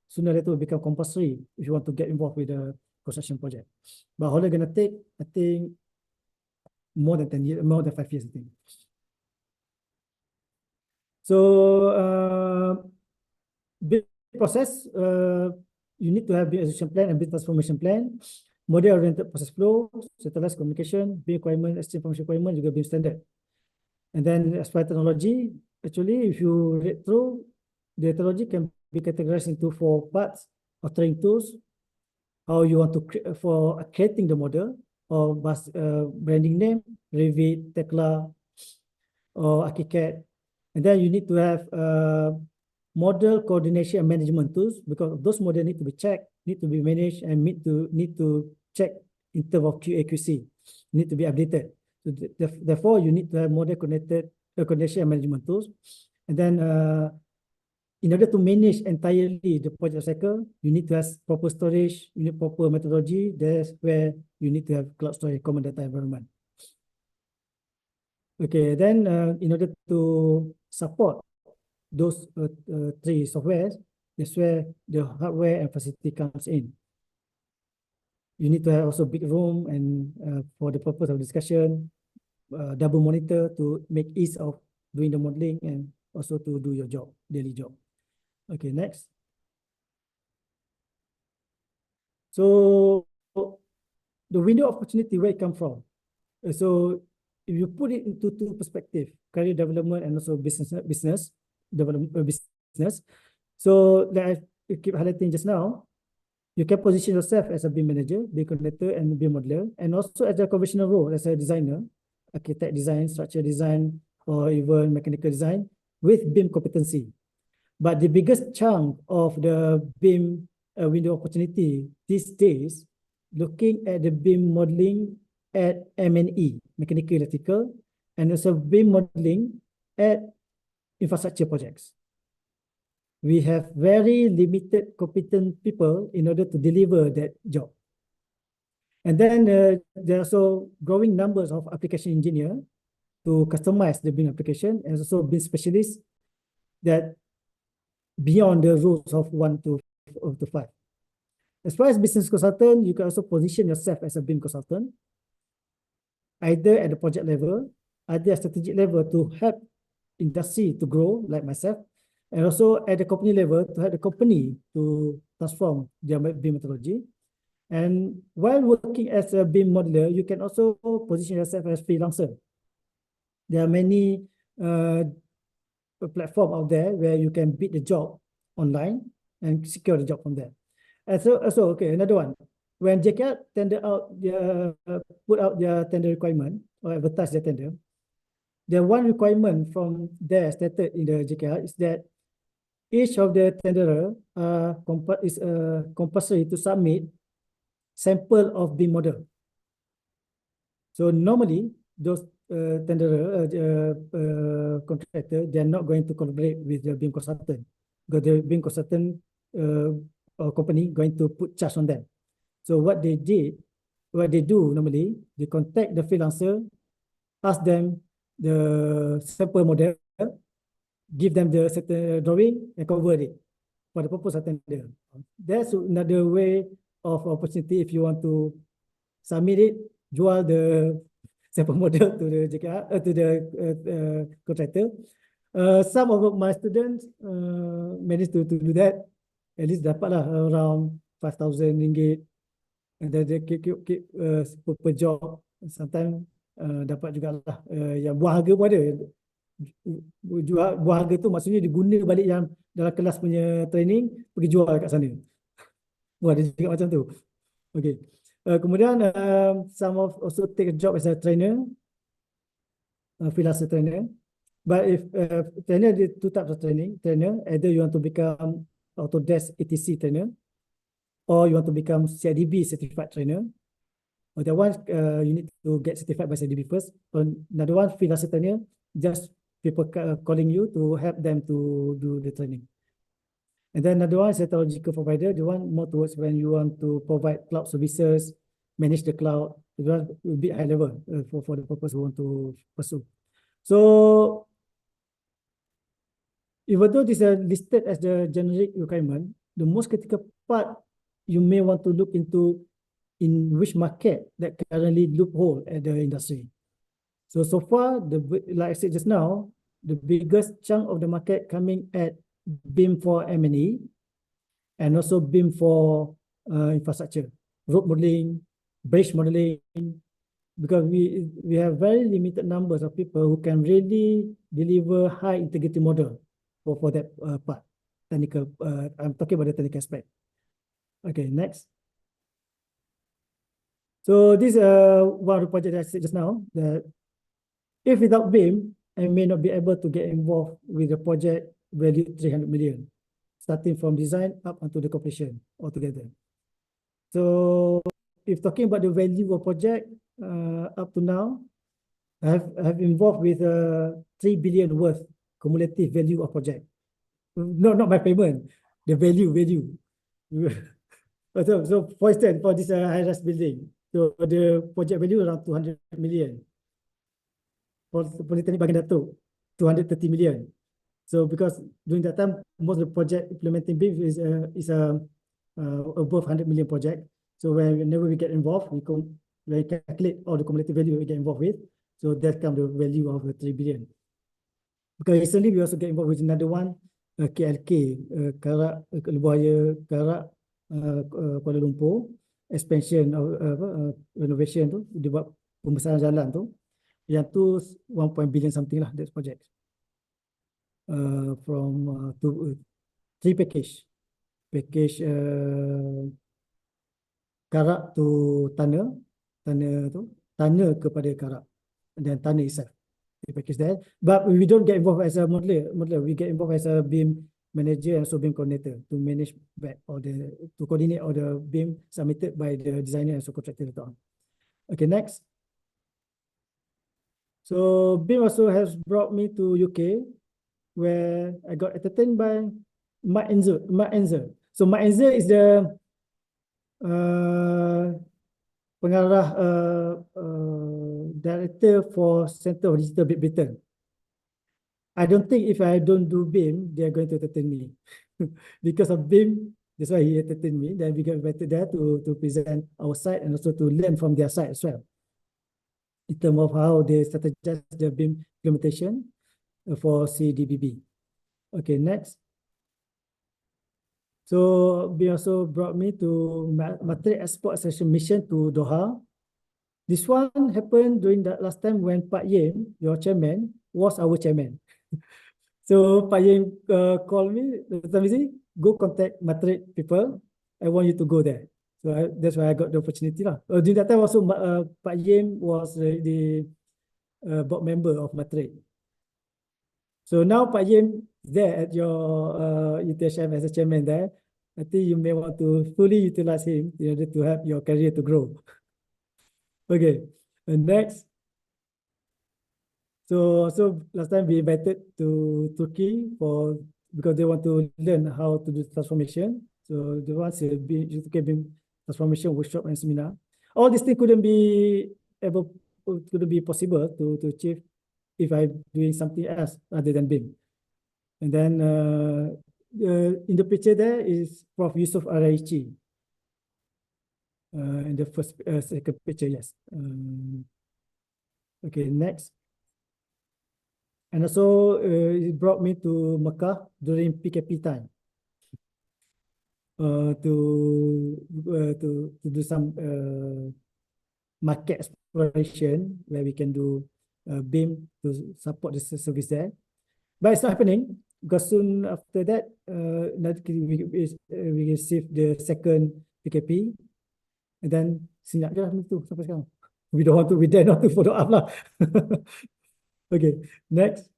sooner or later will become compulsory if you want to get involved with the construction project. But how long gonna take? I think more than 10 years, more than 5 years, I think. So BIM process, you need to have BIM execution plan and BIM transformation plan, model-oriented process flow, centralized communication, BIM requirement, exchange information requirement, juga BIM standard. And then as far as technology, actually, if you read through, the technology can be categorized into 4 parts of training tools, how you want to for creating the model, or branding name, Revit, Tekla, or ArchiCAD. And then you need to have model coordination and management tools, because those models need to be checked, need to be managed, and need to check in terms of QA/QC, need to be updated. So therefore, you need to have model coordination and management tools. And then in order to manage entirely the project cycle, you need to have proper storage, you need proper methodology. That's where you need to have cloud storage, common data environment. Okay, then in order to support those 3 softwares, that's where the hardware and facility comes in. You need to have also big room, and for the purpose of discussion, double monitor to make ease of doing the modeling and also to do your job, daily job. Okay, next. So the window of opportunity, where it come from? So if you put it into 2 perspectives, career development and also business development, business. So like I keep highlighting just now, you can position yourself as a BIM manager, BIM coordinator, and BIM modeler, and also as a conventional role as a designer, architect design, structure design, or even mechanical design with BIM competency. But the biggest chunk of the BIM window opportunity these days, looking at the BIM modeling at M&E, mechanical, electrical, and also BIM modeling at infrastructure projects. We have very limited competent people in order to deliver that job. And then there are also growing numbers of application engineers to customize the BIM application, and also BIM specialists that beyond the rules of 1 to 5. As far as business consultant, you can also position yourself as a BIM consultant, either at the project level, either at strategic level to help industry to grow, like myself, and also at the company level to help the company to transform their BIM methodology. And while working as a BIM modeler, you can also position yourself as freelancer. There are many platforms out there where you can bid the job online and secure the job from there. And so okay, another one. When JKL put out their tender requirement or advertise their tender, the one requirement from there stated in the JKL is that each of the tenderer is compulsory to submit sample of BIM model. So normally those contractor, they are not going to collaborate with the BIM consultant, because the BIM consultant or company going to put charge on them. So what they do normally, they contact the freelancer, ask them the sample model, give them the certain drawing, and convert it for the purpose of tender. That's another way of opportunity if you want to submit it, jual the sample model to the JKR, to the contractor. Some of my students managed to do that. At least dapat lah around 5,000 ringgit. And then they keep per job. Sometimes dapat jugalah yang buah harga pun ada. Buah harga tu maksudnya diguna balik yang dalam kelas punya training, pergi jual kat sana. Wah, dia juga macam tu. Okay. Kemudian some of also take a job as a trainer, freelancer trainer. But if trainer, there are 2 types of trainer. Either you want to become Autodesk ETC trainer, or you want to become CIDB certified trainer. Or that one, you need to get certified by CIDB first. Another one, freelancer trainer, just people calling you to help them to do the training. And then another one is a technological provider. The one more towards when you want to provide cloud services, manage the cloud. The one will be high level for the purpose we want to pursue. So even though these are listed as the generic requirement, the most critical part you may want to look into in which market that currently loophole at the industry. So far, like I said just now, the biggest chunk of the market coming at BIM for M&E and also BIM for infrastructure, road modeling, bridge modeling, because we have very limited numbers of people who can really deliver high integrity model for that part, technical. I'm talking about the technical aspect. Okay, next. So this one of the project I said just now, that if without BIM, I may not be able to get involved with the project valued 300 million, starting from design up until the completion altogether. So if talking about the value of project up to now, I have involved with 3 billion worth cumulative value of project. No, not my payment, the value. So for instance, for this high-rise building, so the project value around 200 million. For Polytechnic Bagan Datuk, 230 million. So because during that time, most of the project implementing BIM is above 100 million project. So whenever we get involved, we calculate all the cumulative value we get involved with. So that comes the value of 3 billion. Because recently we also get involved with another one, KLK, Karak, Lubaya, Karak, Kuala Lumpur, expansion renovation tu, dia buat pembesaran jalan tu. Yang tu 1 billion something lah, that project. From three package. Package Karak to Tanah kepada Karak. And then Tanah itself. The package there. But we don't get involved as a modeler. We get involved as a BIM manager and also BIM coordinator to manage back to coordinate all the BIM submitted by the designer and subcontractor later on. Okay, next. So BIM also has brought me to UK, where I got entertained by Mark Enzer. So Mark Enzer is the pengarah director for Center of Digital Great Britain. I don't think if I don't do BIM, they are going to entertain me. Because of BIM, that's why he entertained me. Then we got invited there to present our side and also to learn from their side as well, in terms of how they strategize the BIM implementation for CDBB. Okay, next. So BIM also brought me to Material Export Association mission to Doha. This one happened during the last time when Pak Yim, your chairman, was our chairman. So Pak Yim called me, go contact Material people. I want you to go there. So that's why I got the opportunity lah. During that time also, Pak Yim was the board member of Material. So now Pak Yim there at your UTHM as a chairman there, I think you may want to fully utilize him in order to help your career to grow. Okay, and next. So last time we invited to Turkey because they want to learn how to do transformation. So the ones UK BIM transformation workshop and seminar. All these things couldn't be possible to achieve if I'm doing something else other than BIM. And then in the picture there is Prof. Yusuf Araichi. In the second picture, yes. Okay, next. And also it brought me to Mecca during PKP time to do some market exploration where we can do BIM to support the service there. But it's not happening because soon after that, we received the second PKP, and then senyap je lah tu sampai sekarang. We dare not to follow up lah. Okay, next.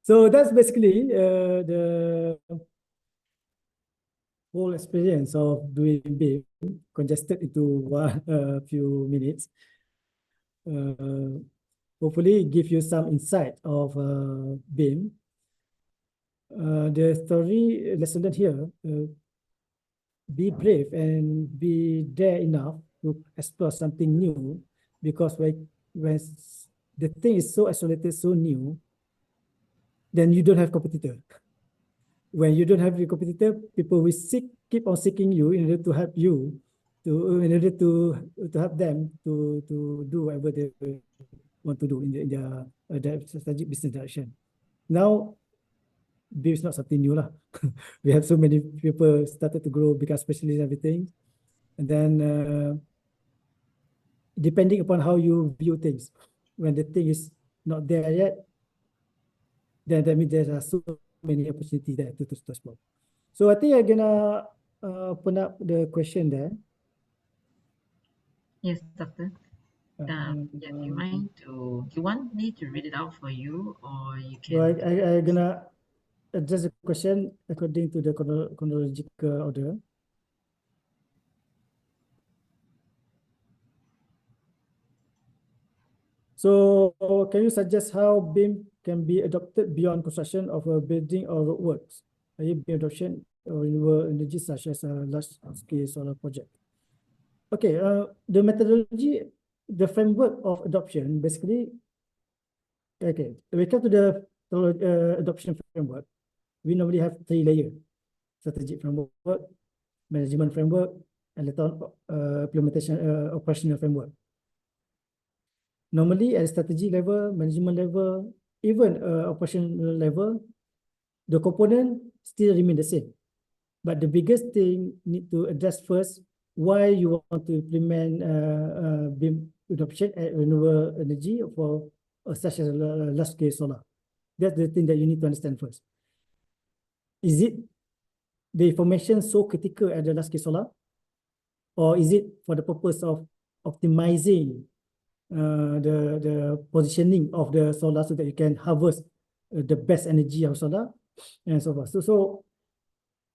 So that's basically the whole experience of doing BIM congested into a few minutes. Hopefully give you some insight of BIM. The story lesson learned here, be brave and be dare enough to explore something new, because when the thing is so isolated, so new, then you don't have competitor. When you don't have a competitor, people will keep on seeking you in order to help you, in order to help them to do whatever they want to do in their strategic business direction. Now, BIM is not something new lah. We have so many people started to grow, become specialists in everything, and then depending upon how you view things, when the thing is not there yet, then that means there are so many opportunities there to explore. So I think I'm gonna open up the question there. Yes, Doctor. Yeah, do you mind do you want me to read it out for you, or you So can? I'm gonna address the question according to the chronological order. So can you suggest how BIM can be adopted beyond construction of a building or roadworks? BIM adoption or renewable energy such as a large-scale solar project. Okay, the methodology, the framework of adoption, basically, okay, we come to the adoption framework. We normally have 3 layers: strategic framework, management framework, and later on implementation operational framework. Normally at strategy level, management level, even operational level, the component still remain the same. But the biggest thing need to address first, why you want to implement BIM adoption at renewable energy for such as large scale solar. That's the thing that you need to understand first. Is it the information so critical at the large scale solar, or is it for the purpose of optimizing the positioning of the solar so that you can harvest the best energy of solar and so forth. So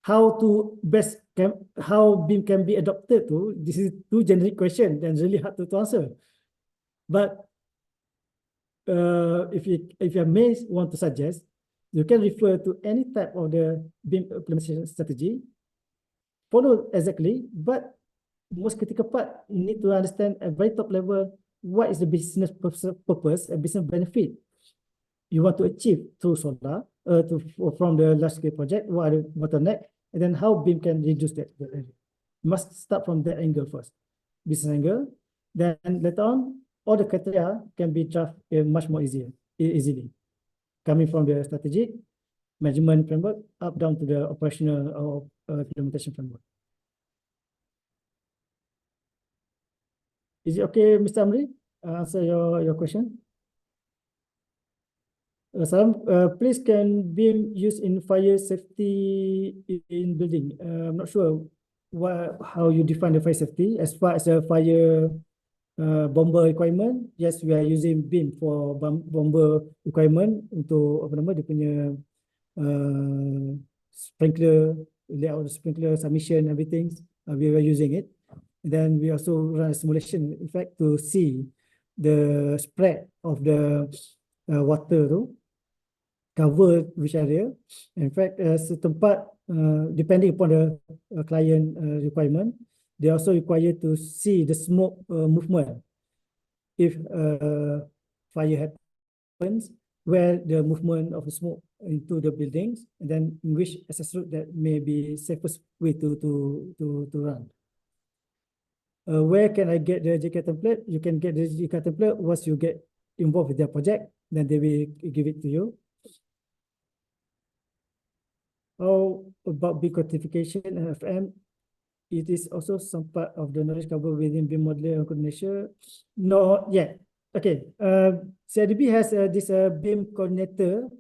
how BIM can be adopted to, this is too generic question and really hard to answer. But if you may want to suggest, you can refer to any type of the BIM implementation strategy, follow exactly, but most critical part, you need to understand at very top level, what is the business purpose and business benefit you want to achieve through solar, from the large scale project, what are the bottleneck, and then how BIM can reduce that. You must start from that angle first, business angle. Then later on, all the criteria can be drafted much more easily, coming from the strategic management framework up down to the operational or implementation framework. Is it okay, Mr. Amri? Answer your question. Salam, please can BIM used in fire safety in building? I'm not sure how you define the fire safety. As far as the fire bomber requirement, yes, we are using BIM for bomber requirement untuk apa nama dia punya sprinkler, layout sprinkler, submission, everything. We are using it. Then we also run a simulation, in fact, to see the spread of the water tu, cover which area. In fact, setempat, depending upon the client requirement, they also require to see the smoke movement. If fire happens, where the movement of the smoke into the buildings, and then which access route that may be safest way to run. Where can I get the JK template? You can get the JK template once you get involved with their project, then they will give it to you. How about BIM codification and FM? It is also some part of the knowledge covered within BIM modeler and coordination. No, yet. Okay. CIDB has this BIM coordinator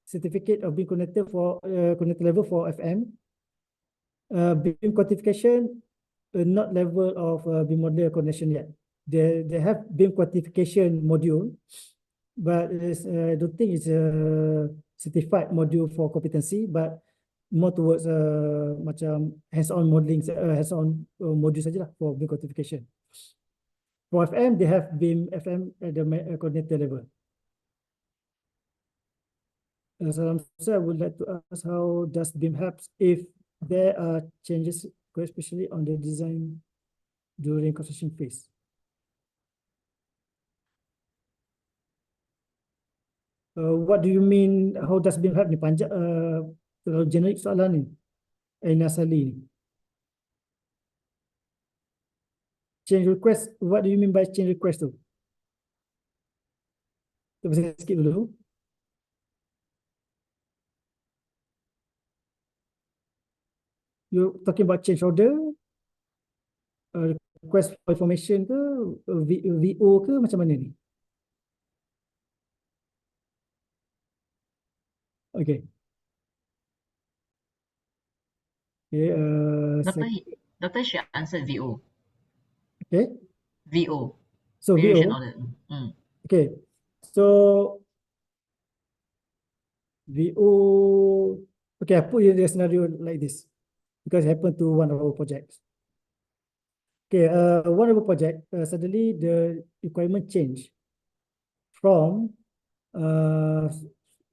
certificate of BIM coordinator for coordinator level for FM. BIM codification, not level of BIM modeler coordination yet. They have BIM quantification module, but I don't think it's a certified module for competency, but more towards macam hands-on modeling, hands-on module saja lah for BIM quantification. For FM, they have BIM FM at the coordinator level. So I would like to ask, how does BIM help if there are changes, especially on the design during construction phase? What do you mean? How does BIM help ni? Panjang, terlalu generik soalan ni. Aina Sali ni. Change request. What do you mean by change request tu? Kita bisa skip dulu. You talking about change order, request for information ke, VO ke, macam mana ni? Okay. Okay. Doctor should answer VO. Okay. VO. So Variation VO. order. Okay. So VO. Okay, I put in a scenario like this because it happened to one of our projects. Okay, one of our project, suddenly the requirement change from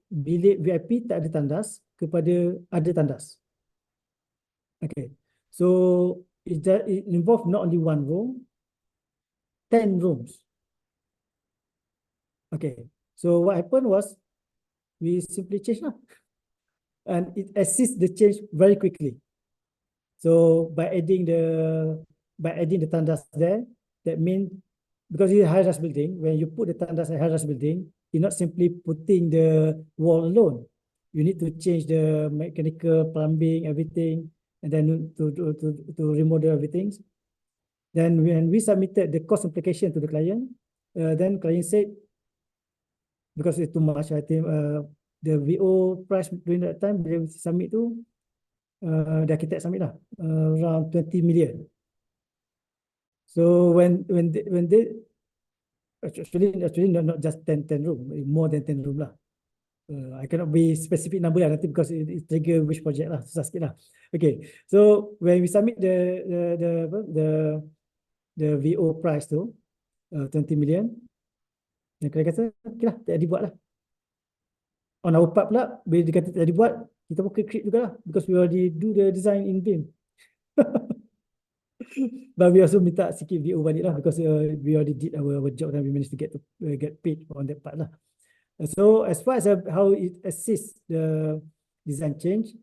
bilik VIP tak ada tandas kepada ada tandas. Okay, so it involved not only one room, 10 rooms. Okay, so what happened was we simply changed now, and it assists the change very quickly. So by adding the tandas there, that means because it's a high-rise building, when you put the tandas in a high-rise building, you're not simply putting the wall alone. You need to change the mechanical, plumbing, everything, and then to remodel everything. Then when we submitted the cost implication to the client, then client said, because it's too much, I think the VO price during that time, they submit to, the architect submit lah, around 20 million. So when they actually not just 10 room, more than 10 room lah. I cannot be specific number lah nanti because it trigger which project lah, susah sikit lah. Okay, so when we submit the VO price tu, 20 million, dan kena kata, okay lah, tak dibuat lah. On our part pula, bila dia kata tak dibuat, kita pun create juga lah, because we already do the design in BIM. But we also minta sikit VO balik lah, because we already did our job and we managed to get paid on that part lah. So as far as how it assists the design change,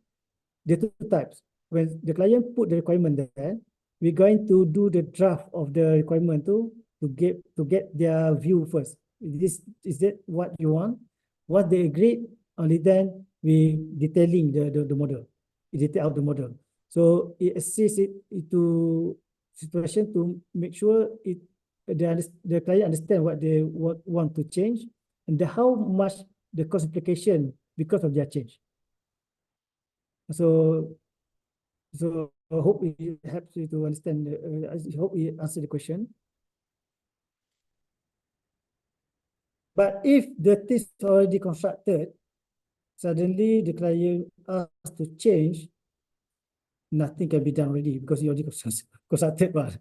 there are two types. When the client put the requirement there, we're going to do the draft of the requirement to get their view first. Is that what you want? What they agreed, only then we detailing the model. We detail out the model. So it assists it to situation to make sure the client understand what they want to change and how much the cost implication because of their change. So I hope it helps you to understand. I hope it answers the question. But if the test already constructed, suddenly the client asks to change, nothing can be done already because you already constructed one.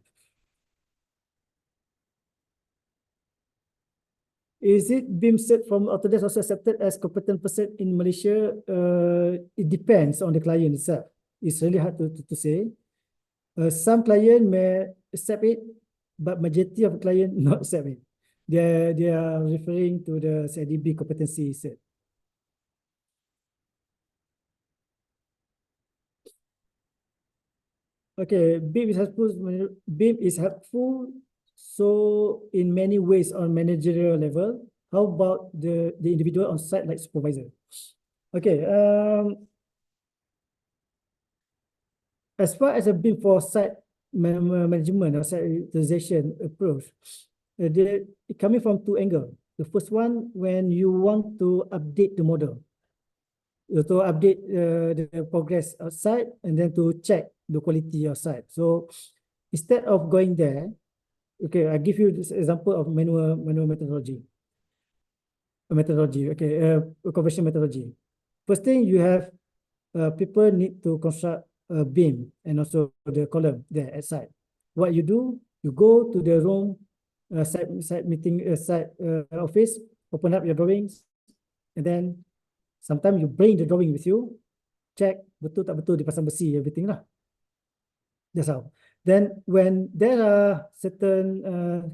Is it BIM set from Autodesk also accepted as competent person in Malaysia? It depends on the client itself. It's really hard to say. Some client may accept it, but majority of client not accept it. They are referring to the CIDB competency set. Okay, BIM is helpful. So in many ways on managerial level, how about the individual on site like supervisor? Okay, as far as a BIM for site management or site utilization approach, they coming from two angles. The first one, when you want to update the model, to update the progress outside and then to check the quality outside. So instead of going there, okay, I give you this example of manual methodology. Okay, conversion methodology. First thing you have, people need to construct a beam and also the column there at site. What you do, you go to the room, site meeting, site office, open up your drawings, and then Sometimes you bring the drawing with you, check betul tak betul dipasang besi, everything lah. That's how. Then when there are certain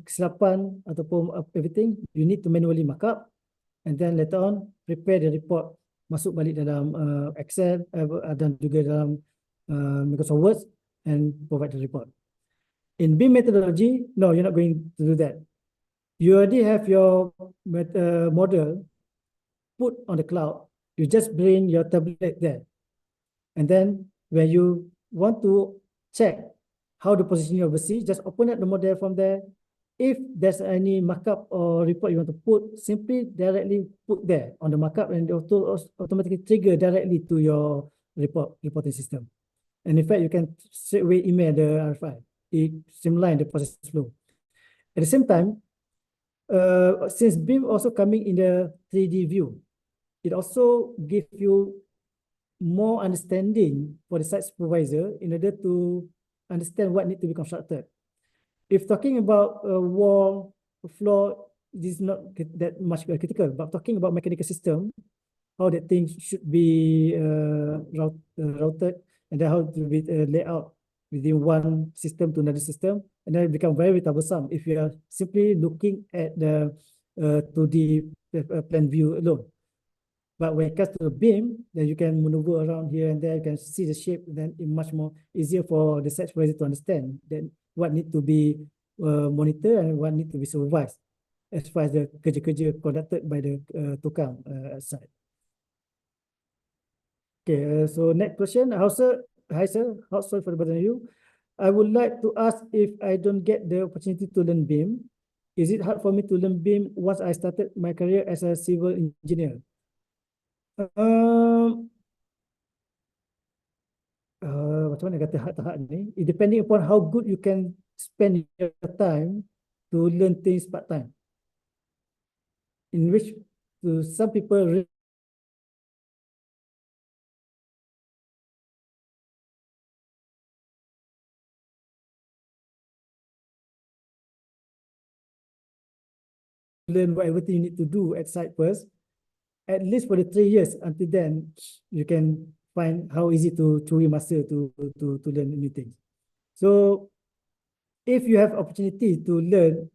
kesilapan ataupun everything, you need to manually mark up, and then later on prepare the report, masuk balik dalam Excel dan juga dalam Microsoft Word, and provide the report. In BIM methodology, no, you're not going to do that. You already have your model put on the cloud. You just bring your tablet there, and then when you want to check how the positioning of the sea, just open up the model from there. If there's any markup or report you want to put, simply directly put there on the markup, and it automatically trigger directly to your reporting system. And in fact, you can straight away email the RFI. It streamline the process flow. At the same time, since BIM also coming in the 3D view, it also gives you more understanding for the site supervisor in order to understand what needs to be constructed. If talking about a wall, a floor, this is not that much critical, but talking about mechanical system, how that thing should be routed, and then how to be laid out within one system to another system, and then it become very troublesome if you are simply looking at the 2D plan view alone. But when it comes to the BIM, then you can maneuver around here and there, you can see the shape, then it's much more easier for the site supervisor to understand then what need to be monitored and what need to be supervised as far as the kerja-kerja conducted by the tukang site. Okay, so next question. Hi sir, how sorry for the burden you. I would like to ask if I don't get the opportunity to learn BIM, is it hard for me to learn BIM once I started my career as a civil engineer? Macam mana kata hard ni? It depending upon how good you can spend your time to learn things part time. In which to some people learn whatever thing you need to do at site first, at least for the 3 years. Until then, you can find how easy to curi masa to learn new things. So if you have opportunity to learn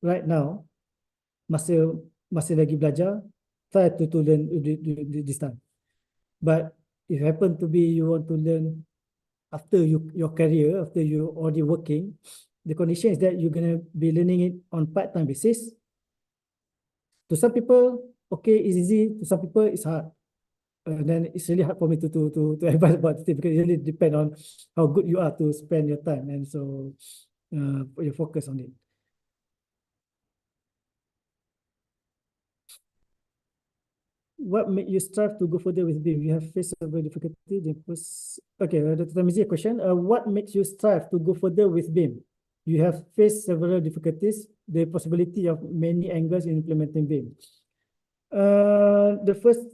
right now, masih lagi belajar, try to learn this time. But if happen to be you want to learn after your career, after you already working, the condition is that you're gonna be learning it on part-time basis. To some people, okay, it's easy. To some people, it's hard. Then it's really hard for me to advise about it because it really depends on how good you are to spend your time, and so put your focus on it. What made you strive to go further with BIM? You have faced several difficulties. Okay, Dr. Tamizi, question. What makes you strive to go further with BIM? You have faced several difficulties, the possibility of many angles in implementing BIM. The first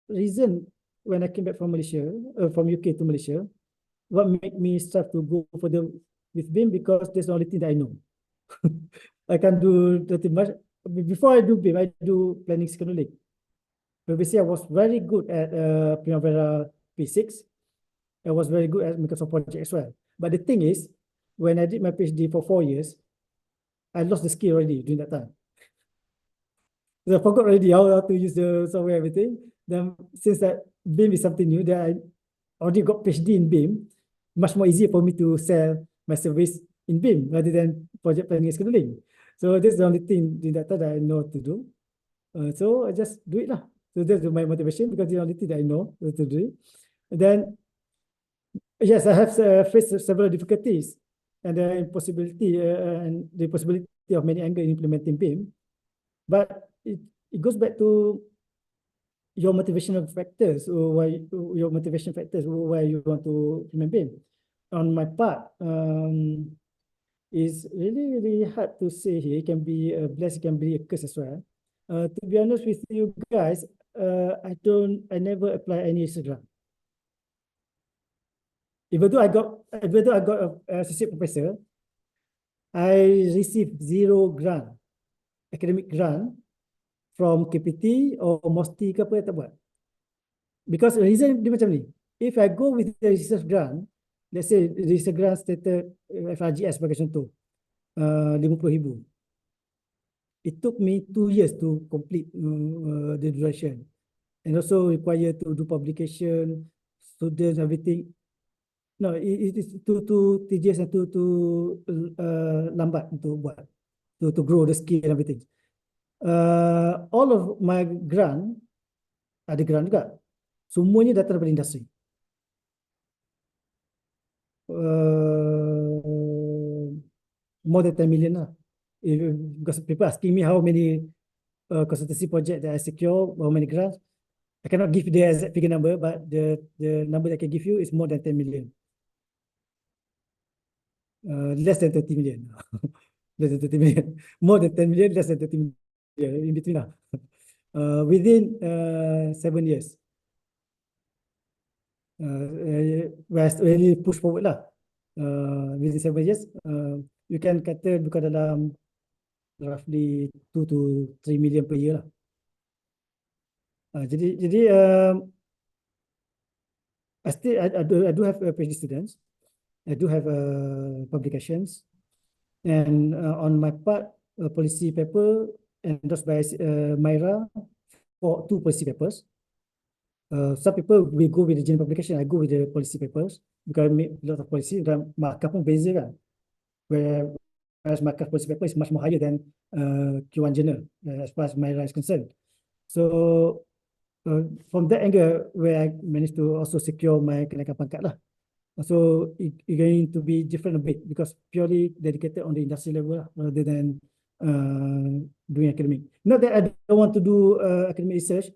reason when I came back from Malaysia, from UK to Malaysia, what made me strive to go further with BIM, because that's the only thing that I know. I can't do nothing much. Before I do BIM, I do planning scheduling. Previously, I was very good at Primavera P6. I was very good at Microsoft Project as well. But the thing is, when I did my PhD for 4 years, I lost the skill already during that time. So I forgot already how to use the software, everything. Then since that BIM is something new, that I already got PhD in BIM, much more easier for me to sell my service in BIM rather than project planning and scheduling. So that's the only thing in that time that I know to do. So I just do it lah. So that's my motivation, because the only thing that I know to do. And then, yes, I have faced several difficulties and the possibility of many angles in implementing BIM. But it goes back to your motivational factors, or why you want to implement BIM. On my part, it's really hard to say here. It can be a blessing, it can be a curse as well. To be honest with you guys, I never apply any extra. Even though I got an associate professor, I received 0 grant, academic grant from KPT or MOSTI ke apa, tak buat. Because the reason dia macam ni, if I go with the research grant, let's say research grant stated FRGS sebagai contoh, 50,000. It took me 2 years to complete the duration, and also require to do publication, students, everything. No, it is too tedious and too lambat untuk buat, to grow the skill and everything. All of my grant, ada grant juga, semuanya datang daripada industri. More than 10 million lah. Because people asking me how many consultancy project that I secure, how many grants, I cannot give the exact figure number, but the number that I can give you is more than 10 million. Less than 30 million. Less than 30 million. More than 10 million, less than 30 million. In between lah. Within 7 years. Really push forward lah. Within 7 years, you can kata bukan dalam roughly 2 to 3 million per year lah. Jadi I do have PhD students. I do have publications, and on my part, a policy paper endorsed by Myra for 2 policy papers. Some people will go with the general publication. I go with the policy papers because I make a lot of policy. Dan markah pun beza kan. Whereas markah policy paper is much more higher than Q1 journal as far as Myra is concerned. So from that angle, where I managed to also secure my kenaikan pangkat lah. So it's going to be different a bit because purely dedicated on the industry level rather than doing academic. Not that I don't want to do academic research,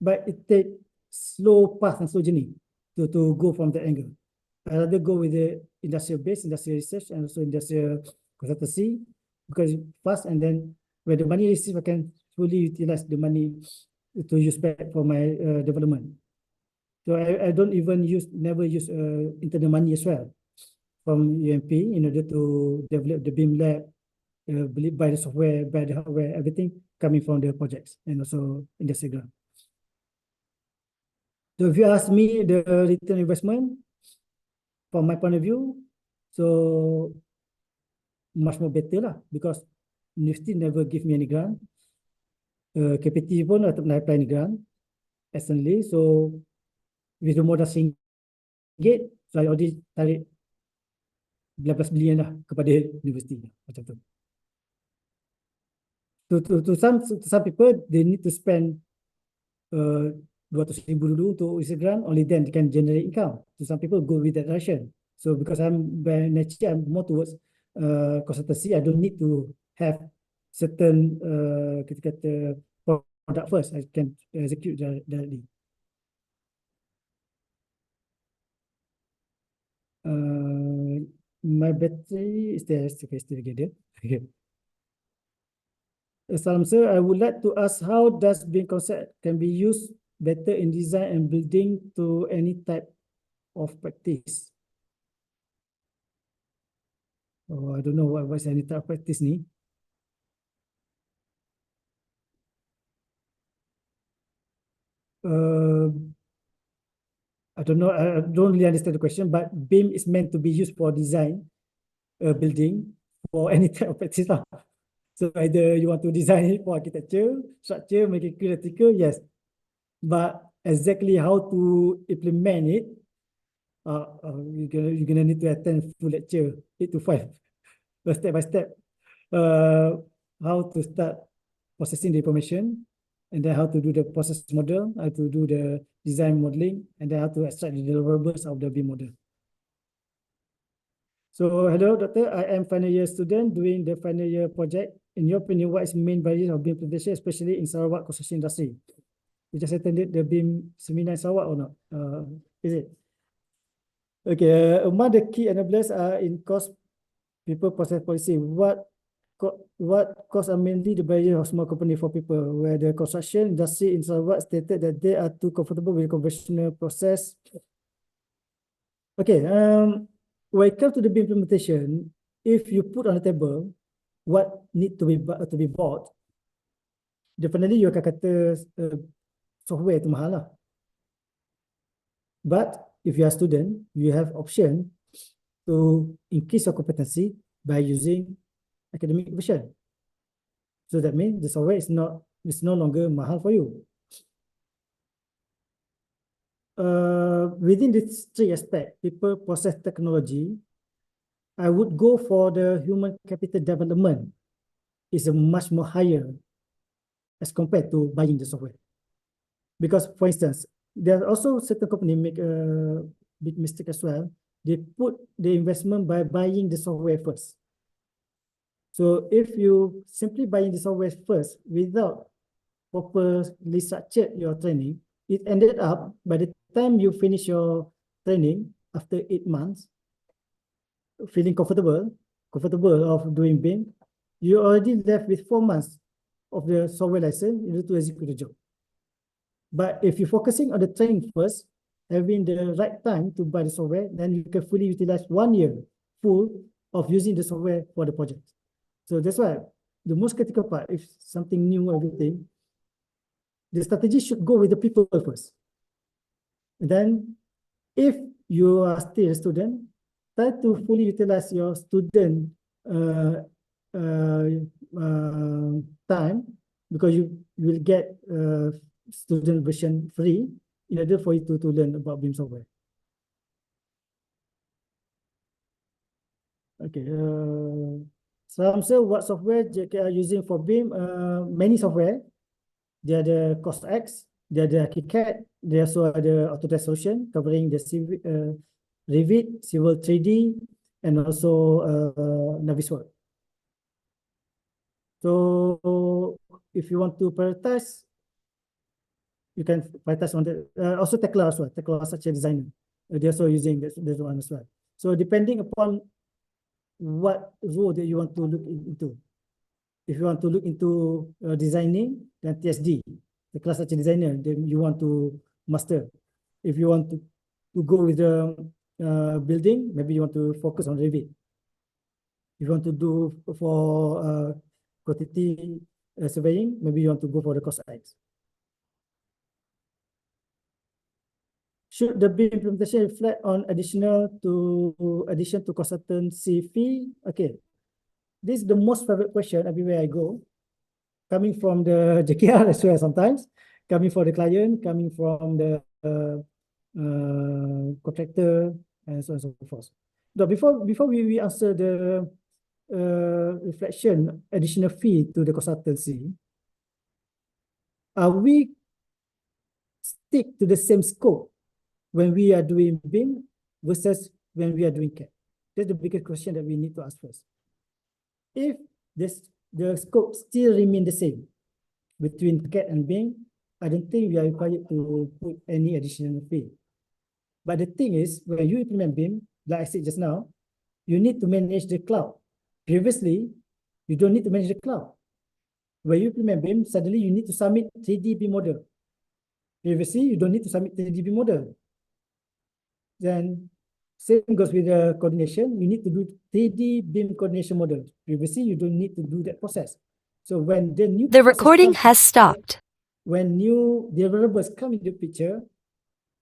but it takes slow path and slow journey to go from that angle. I rather go with the industrial base, industrial research, and also industrial consultancy because it's fast, and then when the money received, I can fully utilize the money to use back for my development. So I don't even never use internal money as well from UMP in order to develop the BIM lab, buy the software, buy the hardware, everything coming from the projects and also industry grant. So if you ask me the return investment, from my point of view, so much more better lah because university never give me any grant. KPT pun tak pernah apply any grant externally, so with the modal RM1, so I already tarik 11 bilion lah kepada universiti macam tu. To some people, they need to spend 200,000 dulu untuk isi grant, only then they can generate income. So some people go with that direction. So because by nature, I'm more towards consultancy, I don't need to have certain kita kata product first. I can execute directly. My battery is there. Okay, still together. Okay. Salam sir, I would like to ask how does BIM concept can be used better in design and building to any type of practice? Oh, I don't know what's any type of practice ni. I don't know. I don't really understand the question, but BIM is meant to be used for design building for any type of practice lah. So either you want to design it for architecture, structure, mechanical, electrical, yes. But exactly how to implement it, you're gonna need to attend full lecture 8 to 5, step by step. How to start processing the information, and then how to do the process model, how to do the design modeling, and then how to extract the deliverables of the BIM model. So hello, doctor. I am final year student doing the final year project. In your opinion, what is the main barrier of BIM implementation, especially in Sarawak construction industry? You just attended the BIM seminar in Sarawak or not? Is it? Okay. Among the key enablers are in cost, people, process, policy. What costs are mainly the barrier of small company for people, where the construction industry in Sarawak stated that they are too comfortable with conventional process. Okay. When it comes to the BIM implementation, if you put on the table what need to be bought, definitely you akan kata software itu mahal lah. But if you are a student, you have option to increase your competency by using academic version. So that means the software is no longer mahal for you. Within this three aspects, people, process, technology, I would go for the human capital development is a much more higher as compared to buying the software. Because, for instance, there are also certain company make a big mistake as well. They put the investment by buying the software first. So if you simply buying the software first without properly structured your training, it ended up by the time you finish your training after 8 months, feeling comfortable of doing BIM, you already left with 4 months of the software license in order to execute the job. But if you're focusing on the training first, having the right time to buy the software, then you can fully utilize 1 year full of using the software for the project. So that's why the most critical part, if something new, everything, the strategy should go with the people first. And then if you are still a student, try to fully utilize your student time, because you will get student version free in order for you to learn about BIM software. Okay. So what software JK are using for BIM? Many software. There are the CosX, there are the KiCad, there also are the Autodesk solution covering the Revit, Civil 3D, and also Navisworks. So if you want to prioritize, you can prioritize on the also Tekla as well. Tekla such a designer. They're also using this one as well. So depending upon what role that you want to look into. If you want to look into designing, then TSD, the class such a designer, then you want to master. If you want to go with the building, maybe you want to focus on Revit. If you want to do for quantity surveying, maybe you want to go for the CosX. Should the BIM implementation reflect on addition to consultancy fee? Okay. This is the most favorite question everywhere I go, coming from the JKR as well sometimes, coming from the client, coming from the contractor, and so on and so forth. But before we answer the reflection additional fee to the consultancy, we stick to the same scope when we are doing BIM versus when we are doing CAD? That's the biggest question that we need to ask first. If the scope still remain the same between CAD and BIM, I don't think we are required to put any additional fee. But the thing is, when you implement BIM, like I said just now, you need to manage the cloud. Previously, you don't need to manage the cloud. When you implement BIM, suddenly you need to submit 3D BIM model. Previously, you don't need to submit 3D BIM model. Then same goes with the coordination. You need to do 3D BIM coordination model. Previously, you don't need to do that process. So when the new The recording has stopped. When new deliverables come into the picture,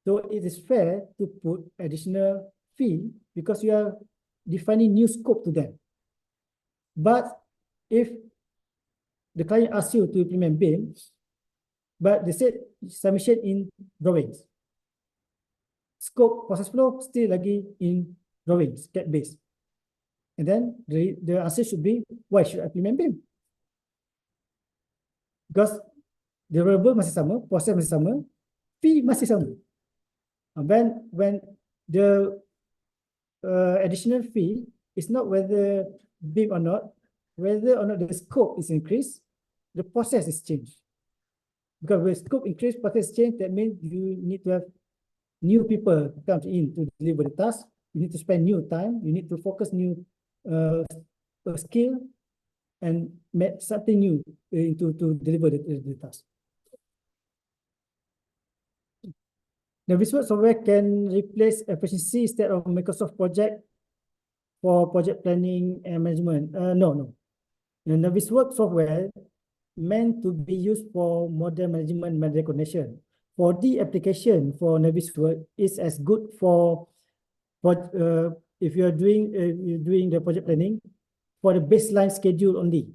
so it is fair to put additional fee because you are defining new scope to them. But if the client asks you to implement BIM, but they said submission in drawings, scope, process flow still lagi in drawings, CAD based. And then the answer should be, why should I implement BIM? Because deliverable masih sama, proses masih sama, fee masih sama. When the additional fee is not whether BIM or not, whether or not the scope is increased, the process is changed. Because when scope increase, process change, that means you need to have new people come in to deliver the task. You need to spend new time. You need to focus new skill and make something new to deliver the task. The Navisworks software can replace efficiency instead of Microsoft Project for project planning and management. No. The Navisworks software meant to be used for model management and recognition. For the application for Navisworks is as good for if you're doing the project planning for the baseline schedule only.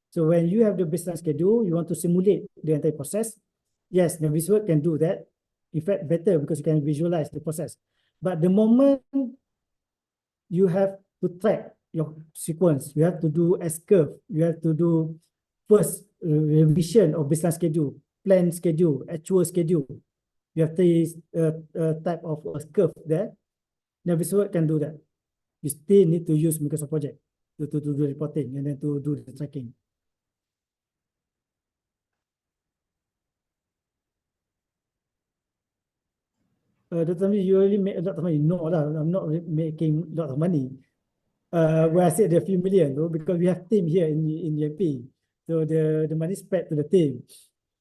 So when you have the baseline schedule, you want to simulate the entire process. Yes, Navisworks can do that. In fact, better because you can visualize the process. But the moment you have to track your sequence, you have to do S-curve, you have to do first revision of baseline schedule, plan schedule, actual schedule. You have three type of curve there. Navisworks can do that. You still need to use Microsoft Project to do the reporting and then to do the tracking. Dr. Hamid, you really make a lot of money. No, I'm not making a lot of money. Where I said a few million, though, because we have team here in UMP. So the money spread to the team.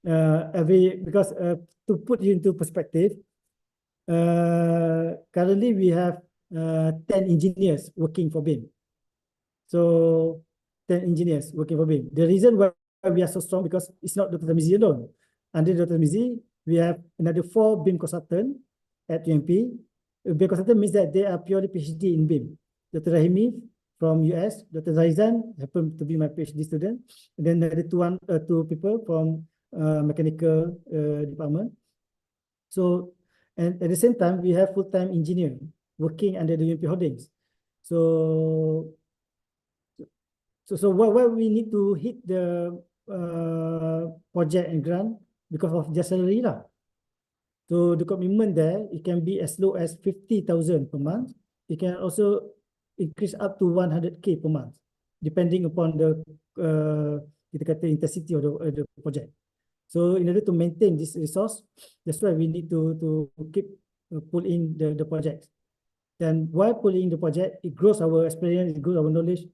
Because to put you into perspective, currently we have 10 engineers working for BIM. So 10 engineers working for BIM. The reason why we are so strong because it's not Dr. Mizi alone. Under Dr. Mizi, we have another 4 BIM consultants at UMP. BIM consultant means that they are purely PhD in BIM. Dr. Rahimi from US, Dr. Zaizan happened to be my PhD student. And then another two people from mechanical department. So, and at the same time, we have full-time engineer working under the UMP Holdings. So why we need to hit the project and grant because of their salary lah. So the commitment there, it can be as low as 50,000 per month. It can also increase up to 100K per month, depending upon the kita kata intensity of the project. So in order to maintain this resource, that's why we need to keep pull in the project. Then while pulling the project, it grows our experience, it grows our knowledge,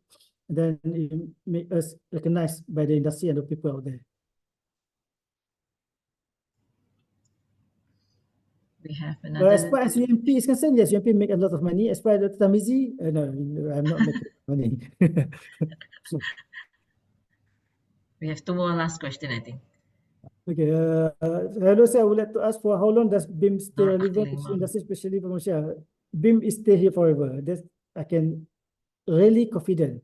and then it makes us recognized by the industry and the people out there. We have But as another. far as UMP is concerned, yes, UMP make a lot of money. As far as Dr. Tamizi, no, I'm not making money. So, We have 2 more last question, I think. okay, hello sir, I would like to ask for how long does BIM stay Nur relevant to Akhlima. industry, especially for Malaysia? BIM is stay here forever. That's I can really confident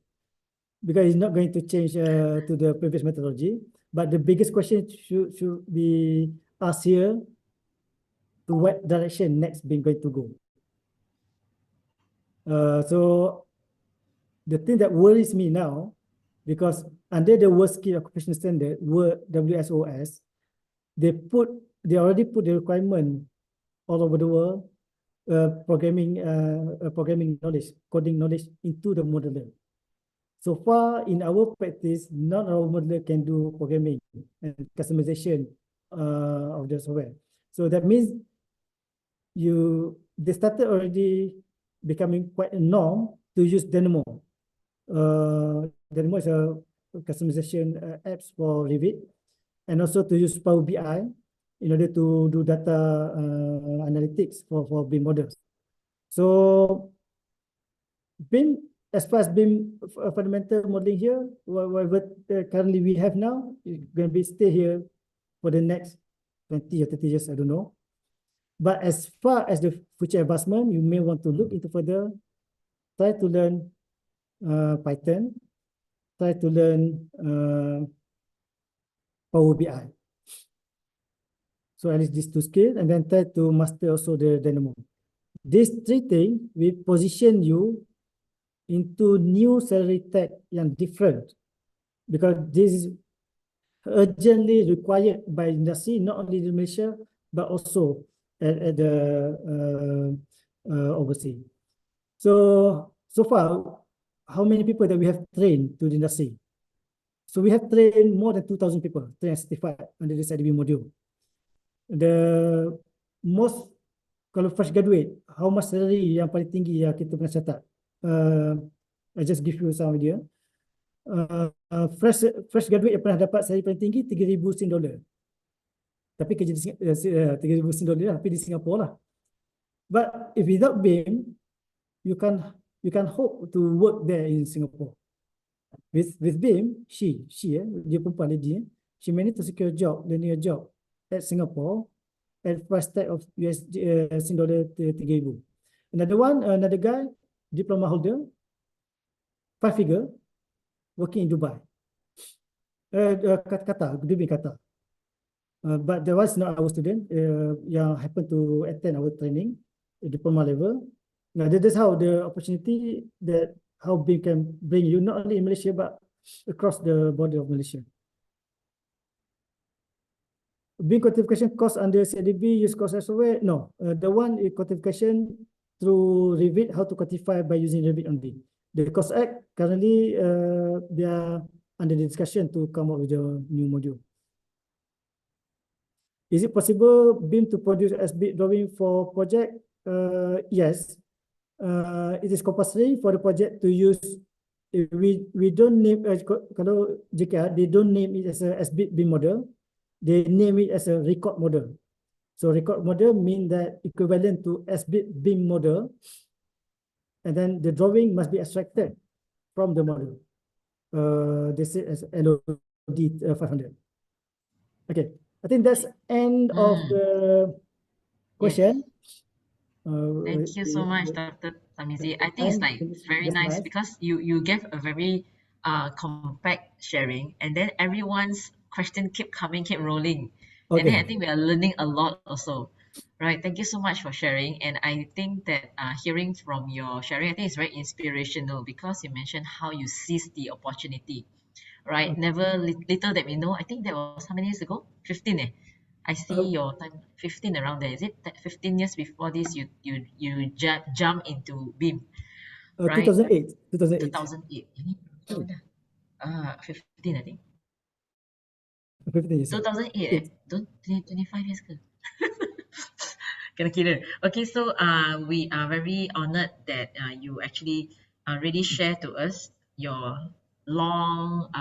because it's not going to change to the previous methodology. But the biggest question should be asked here: to what direction next BIM going to go? So the thing that worries me now, because under the World Skill Occupation Standard, WSOS, they already put the requirement all over the world, programming knowledge, coding knowledge into the modeler. So far in our practice, none of our modeler can do programming and customization of the software. So that means they started already becoming quite a norm to use Dynamo. Dynamo is a customization apps for Revit, and also to use Power BI in order to do data analytics for BIM models. So BIM, as far as BIM fundamental modeling here, what currently we have now is going to be stay here for the next 20 or 30 years, I don't know. But as far as the future advancement, you may want to look into further, try to learn Python, try to learn Power BI. So at least these 2 skills, and then try to master also the Dynamo. These 3 things will position you into new salary tag yang different, because this is urgently required by industry, not only in Malaysia, but also at the overseas. So far, how many people that we have trained to the industry? So we have trained more than 2,000 people, trained and certified under this IDB module. The most, kalau fresh graduate, how much salary yang paling tinggi yang kita pernah catat? I just give you some idea. Fresh graduate yang pernah dapat salary paling tinggi 3,000 Sing dollar. Tapi kerja di 3,000 Sing dollar tapi di Singapura lah. But if without BIM, you can hope to work there in Singapore. With BIM, dia perempuan lady, she managed to secure a job, linear job at Singapore at price tag of Sing dollar 3,000. Another guy, diploma holder, 5 figure, working in Dubai. Qatar, Dubai, Qatar. But there was not our student yang happened to attend our training at diploma level. Now that's how the opportunity that how big can bring you not only in Malaysia but across the border of Malaysia. Being quantification cost under CIDB use cost software? No, the one is quantification through Revit, how to quantify by using Revit only. The cost act currently they are under the discussion to come up with a new module. Is it possible BIM to produce SB drawing for project? Yes. It is compulsory for the project to use. We don't name kalau JKR they don't name it as a SB BIM model. They name it as a record model. So record model mean that equivalent to SB BIM model, and then the drawing must be extracted from the model. They say as LOD 500. Okay, I think that's end of the question. Yes. Thank you so much, Dr. Tamizi. I think it's like very That's nice nice. because you gave a very compact sharing, and then everyone's question keep coming, keep rolling. And then I Okay. think we are learning a lot also. Right. Thank you so much for sharing. And I think that hearing from your sharing, I think it's very inspirational because you mentioned how you seize the opportunity. Right. Okay. Never little that we know. I think that was how many years ago? 15, eh? I see your time 15 around there. Is it that 15 years before this you jump into BIM, right? 2008. 2008. 2008. Ini berapa tahun dah? 15 I think. 15 years. 2008 Eight. Don't 25 years ke? Kena kira. Okay, so we are very honored that you actually really share to us your long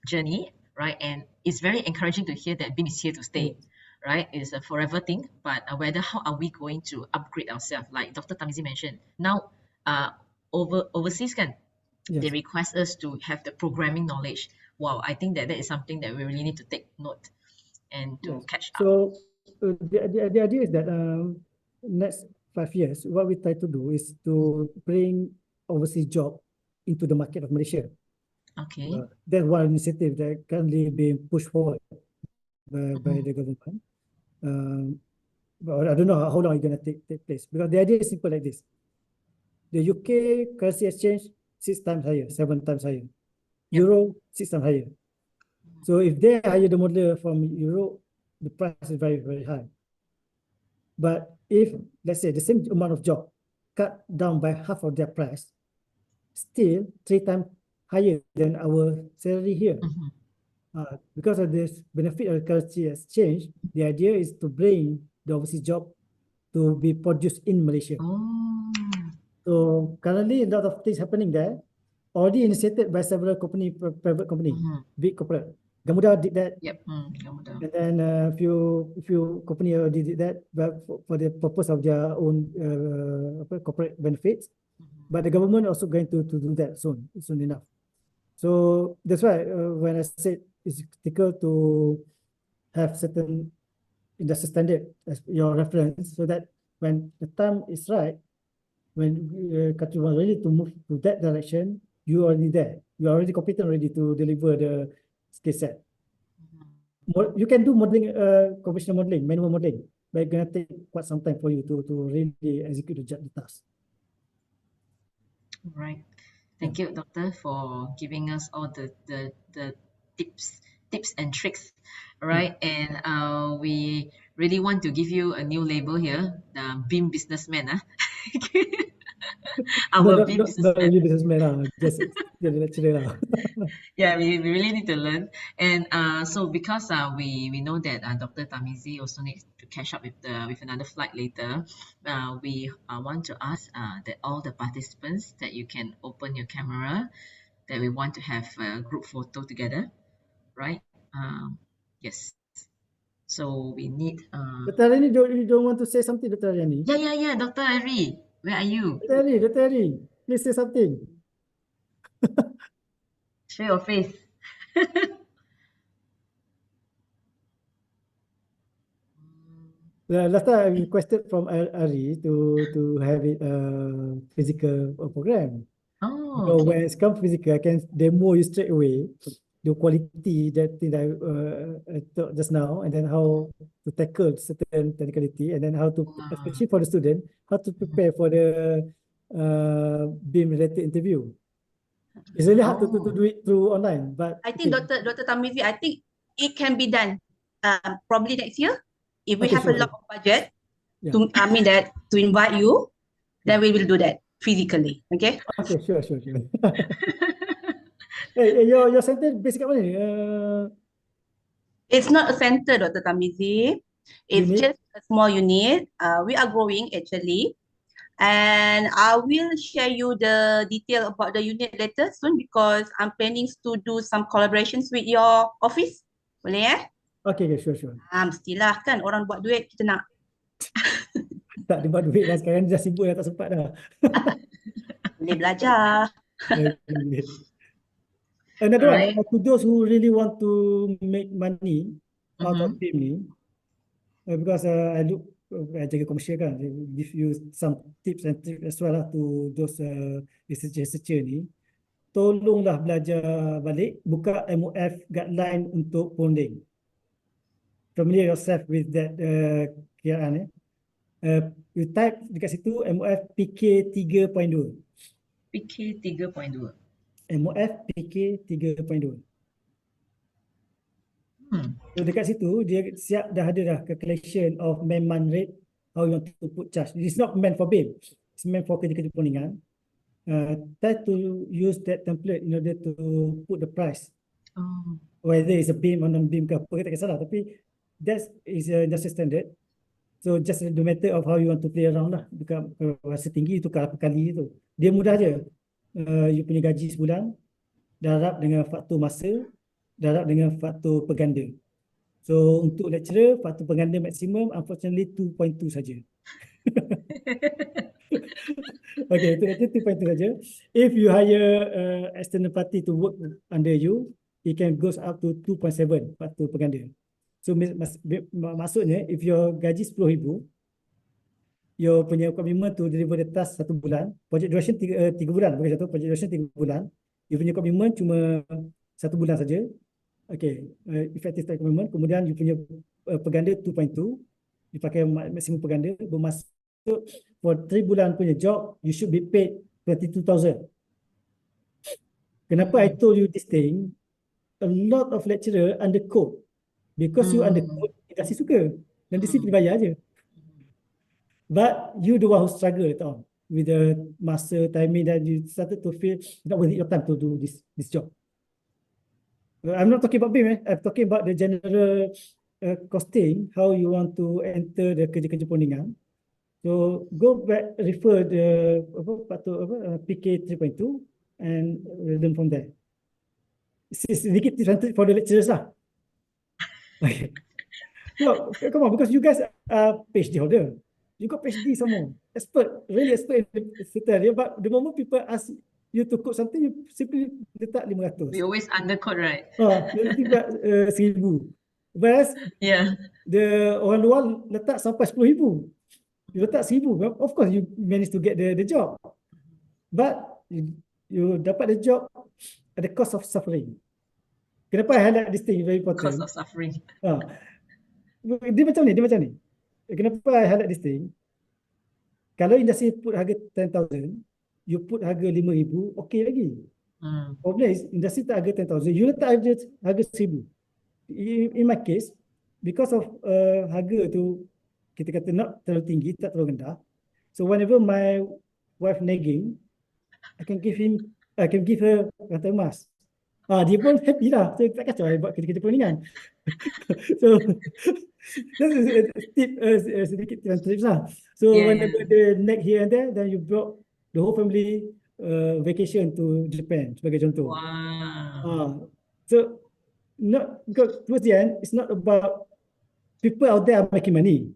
journey, right? And it's very encouraging to hear that BIM is here to stay, Yes. right? It's a forever thing, but whether how are we going to upgrade ourselves? Like Dr. Tamizi mentioned, now overseas kan, they Yes. request us to have the programming knowledge. Wow, I think that that is something that we really need to take note and to Yes. catch up. So the idea is that next 5 years, what we try to do is to bring overseas job into the market of Malaysia. Okay. That's one initiative that currently being pushed forward by the government. But I don't know how long it's going to take place because the idea is simple like this. The UK currency exchange 6 times higher, 7 times higher. Yep. Euro 6 times higher. So if they hire the modeler from Europe, the price is very, very high. But if, let's say, the same amount of job cut down by half of their price, still 3 times higher than our salary here. Because of this benefit of currency exchange, the idea is to bring the overseas job to be produced in Malaysia. Oh. So currently, a lot of things happening there, already initiated by several private company, big corporate. Gamuda did that. Yep. Gamuda. And then a few company already did that, but for the purpose of their own corporate benefits. But the government also going to do that soon enough. So that's why when I said it's critical to have certain industry standard as your reference, so that when the time is right, when country was ready to move to that direction, you are already there. You are already competent, ready to deliver the skill set. You can do modeling, conventional modeling, manual modeling, but it's gonna take quite some time for you to really execute the task. Right. Thank you, Doctor, for giving us all the tips and tricks. Right. And we really want to give you a new label here, the BIM businessman. Our BIM Not businessman. really businessman, just the lecturer. Yeah, we really need to learn. And so because we know that Dr. Tamizi also needs to catch up with another flight later, we want to ask that all the participants that you can open your camera, that we want to have a group photo together, right? Yes. So we need Dr. Rani, you don't want to say something, Dr. Rani? yeah, Dr. Ari, where are you? Dr. Rani, please say something. Show your face. Last time I requested from Ari to have it physical program. Oh, So okay. when it's come physical, I can demo you straight away the quality that thing that I taught just now, and then how to tackle certain technicality, and then how to, Wow. especially for the student, how to prepare for the BIM related interview. It's really hard to Oh, do it through online, but I think okay, Dr. Tamizi, I think it can be done probably next year if we okay, have a sure, lot sure. of budget Yeah. to, I mean that to invite you, Yeah. then we will do that physically. Okay. Okay, sure, sure, sure. Hey, your center basic kat mana ni? It's not a center, Dr. Tamizi. It's Unit? just a small unit. We are growing actually. And I will share you the detail about the unit later soon because I'm planning to do some collaborations with your office. Boleh eh? Okay, okay, sure, sure. Mestilah kan orang buat duit kita nak Tak ada buat duit dah sekarang, dah sibuk dah, tak sempat dah. boleh belajar. Okay. Another all one, right. to those who really want to make money out of Mm-hmm. BIM ni, because I look, I jaga komersial kan, I give you some tips and tricks as well lah to those researcher ni. Tolonglah belajar balik, buka MOF guideline untuk bonding. Familiar yourself with that kiraan eh. You type dekat situ MOF PK 3.2. PK 3.2. MOF PK 3.2. Hmm. So dekat situ dia siap dah ada dah calculation of man rate, how you want to put charge. It's not meant for BIM. It's meant for kerja-kerja perundingan. Try to use that template in order to put the price. Oh, Whether it's a BIM or non-BIM ke apa, tak kisahlah. Tapi that is a industry standard. So just the matter of how you want to play around lah. Bukan rasa tinggi tu berapa kali tu. Dia mudah je. You punya gaji sebulan, darab dengan faktor masa, darab dengan faktor peganda. So untuk lecturer, faktor peganda maksimum unfortunately 2.2 saja. Okay, itu aja 2.2 saja. If you hire external party to work under you, it can goes up to 2.7 faktor peganda. So maksudnya if your gaji 10,000, your punya commitment to deliver the task 1 bulan, project duration 3 bulan, bukan satu, project duration 3 bulan, you punya commitment cuma 1 bulan saja. Okay, effective time commitment, kemudian you punya peganda 2.2, you pakai maksimum peganda, bermaksud for 3 bulan punya job, you should be paid 22,000. Kenapa I told you this thing? A lot of lecturer underquote. Because you underquote, industri suka. Dan di sini bayar je. But you the one who struggle at all with the masa timing that you started to feel not worth it your time to do this job. I'm not talking about BIM, I'm talking about the general costing, how you want to enter the kerja-kerja perundingan. So go back, refer the PK 3.2 and learn from there. Sedikit for the lecturers lah. Okay. No, come on, because you guys are PhD holder. You got PhD some more. Expert, really expert in the certain area. But the moment people ask you to code something, you simply letak 500. we always undercode, right? You letak 1,000. Whereas Yeah. the orang luar letak sampai 10,000. You letak 1,000. Of course, you manage to get the job. But you dapat the job at the cost of suffering. Kenapa I highlight this thing very Cause important? of suffering. Dia macam ni. Kenapa I highlight this thing? Kalau industri put harga 10,000, you put harga 5,000, okay lagi. Problem is, industri tak harga 10,000, you letak harga 1,000. In my case, because of harga tu, kita kata not terlalu tinggi, tak terlalu rendah. So whenever my wife nagging, I can give her rantai emas. Dia pun happy lah. So tak kacau I buat kerja-kerja perundingan. So that's a tip, sedikit tips lah. So whenever they nag here and there, then you brought the whole family vacation to Japan sebagai contoh. Wow. So not because towards the end, it's not about people out there are making money.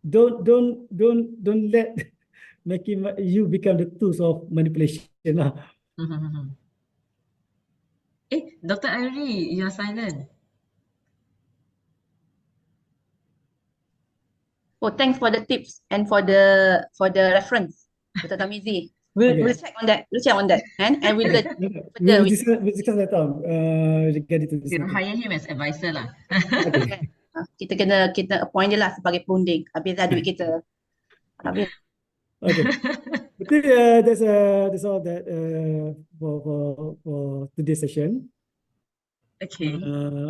Don't let making you become the tools of manipulation lah. Dr. Ari, you're silent. Oh, thanks for the tips and for the reference, Dr. Tamizi. We'll Okay. check on that. We'll check on that, and we'll learn We'll further with discuss later on regarding to this We'll matter. hire him as advisor lah. Okay. kita appoint dia lah sebagai punding. Habis dah duit kita. Habis. Okay. But that's all that for today's session. Okay.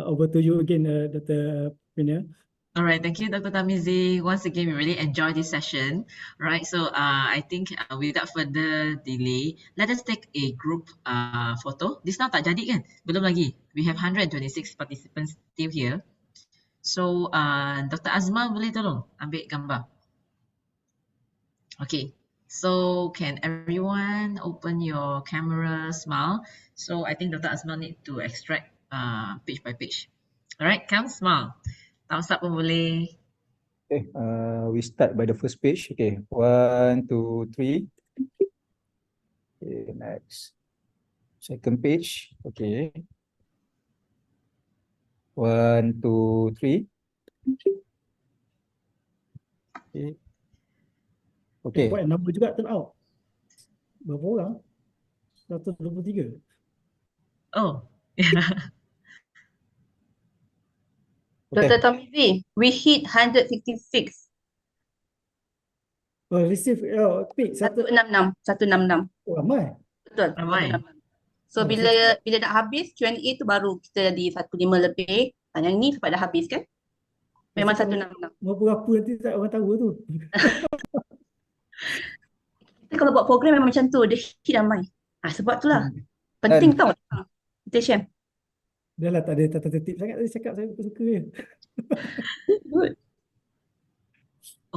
Over to you again, Dr. Pina. All right, thank you, Dr. Tamizi. Once again, we really enjoyed this session. Right, so I think without further delay, let us take a group photo. This now tak jadi kan? Belum lagi. We have 126 participants still here. So Dr. Azma boleh tolong ambil gambar. Okay, so can everyone open your camera, smile? So I think Dr. Azma need to extract page by page. All right, come, smile. Thumbs up pun boleh. Okay, we start by the first page. Okay, 1, 2, 3. Okay, next. Second page. Okay. 1, 2, 3. Okay. Okay. Quite a number juga turn out. Berapa orang? 123. Oh, yeah. Okay. Dr. Tamizi, we hit 156. Receive pick 166. 166. ramai. Betul. Ramai. 166. So bila nak habis Q&A tu baru kita jadi 15 lebih. Yang ni sebab dah habis kan? Memang 166. Mau berapa nanti tak orang tahu tu. Kita kalau buat program memang macam tu, dia hit ramai. Sebab tu lah. Penting tau. Invitation. Dah lah, tak ada tertib sangat tadi cakap, saya suka je. Good.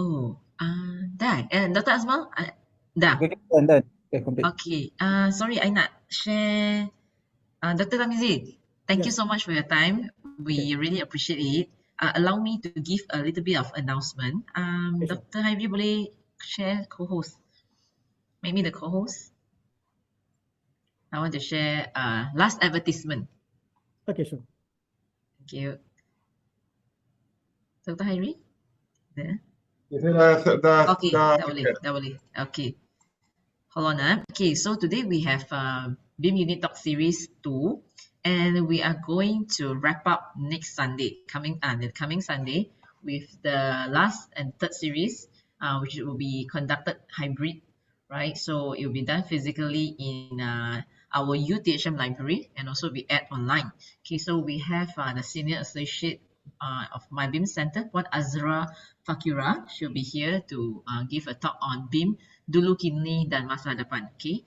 Oh, dah. Dr. Azmal, dah. Okay, done. Okay, complete. Okay. Sorry, I nak share. Dr. Tamizi, thank you Yes. so much for your time. We really appreciate it. Allow me to give a little bit of announcement. Yes, sir. Dr. Hairi boleh share co-host. Make me the co-host. I want to share last advertisement. Okay, sure. Thank you. Dr. Hairi? There. Okay, saya dah Okay, dah boleh. Okay. Hold on. Okay, so today we have Bim Talk Series 2, and we are going to wrap up next Sunday, the coming Sunday, with the last and third series, which will be conducted hybrid, right? So it will be done physically in our UTHM library and also be aired online. Okay, so we have the senior associate of my BIM Center, Puan Azra Fakura. She'll be here to give a talk on BIM, dulu, kini, dan masa depan. Okay,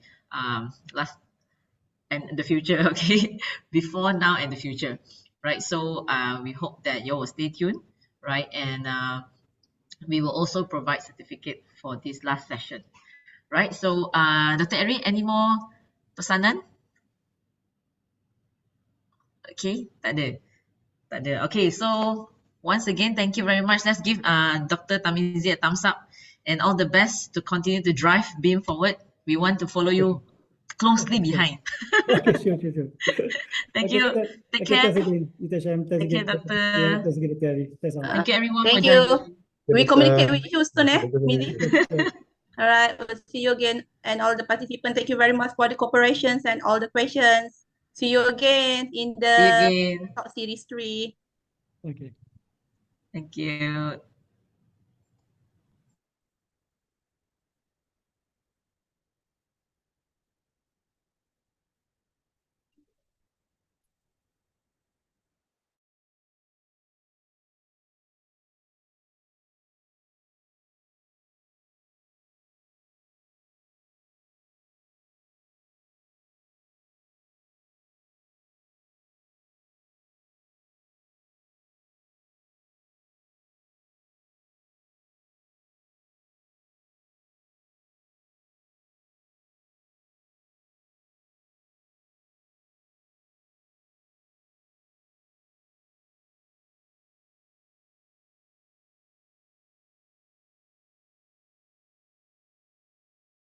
last and the future. Okay, before, now, and the future. Right. So we hope that you will stay tuned. Right, and we will also provide certificate for this last session. Right. So Dr. Eric, any more pesanan? Okay, tak ada. Okay, so once again, thank you very much. Let's give Dr. Tamizi a thumbs up, and all the best to continue to drive BIM forward. We want to follow you closely behind. Okay, sure. Thank Okay, you. Take care. Thanks again. Thanks Thank you, again. Doctor. Thanks again, Dr. Ari. Thanks all. Thank you, everyone, Thank for you. joining. We communicate with you soon, Mizi. Yes. All right, we'll see you again. And all the participants, thank you very much for the cooperations and all the questions. See you again in See you the again. Talk Series 3. Okay. Thank you.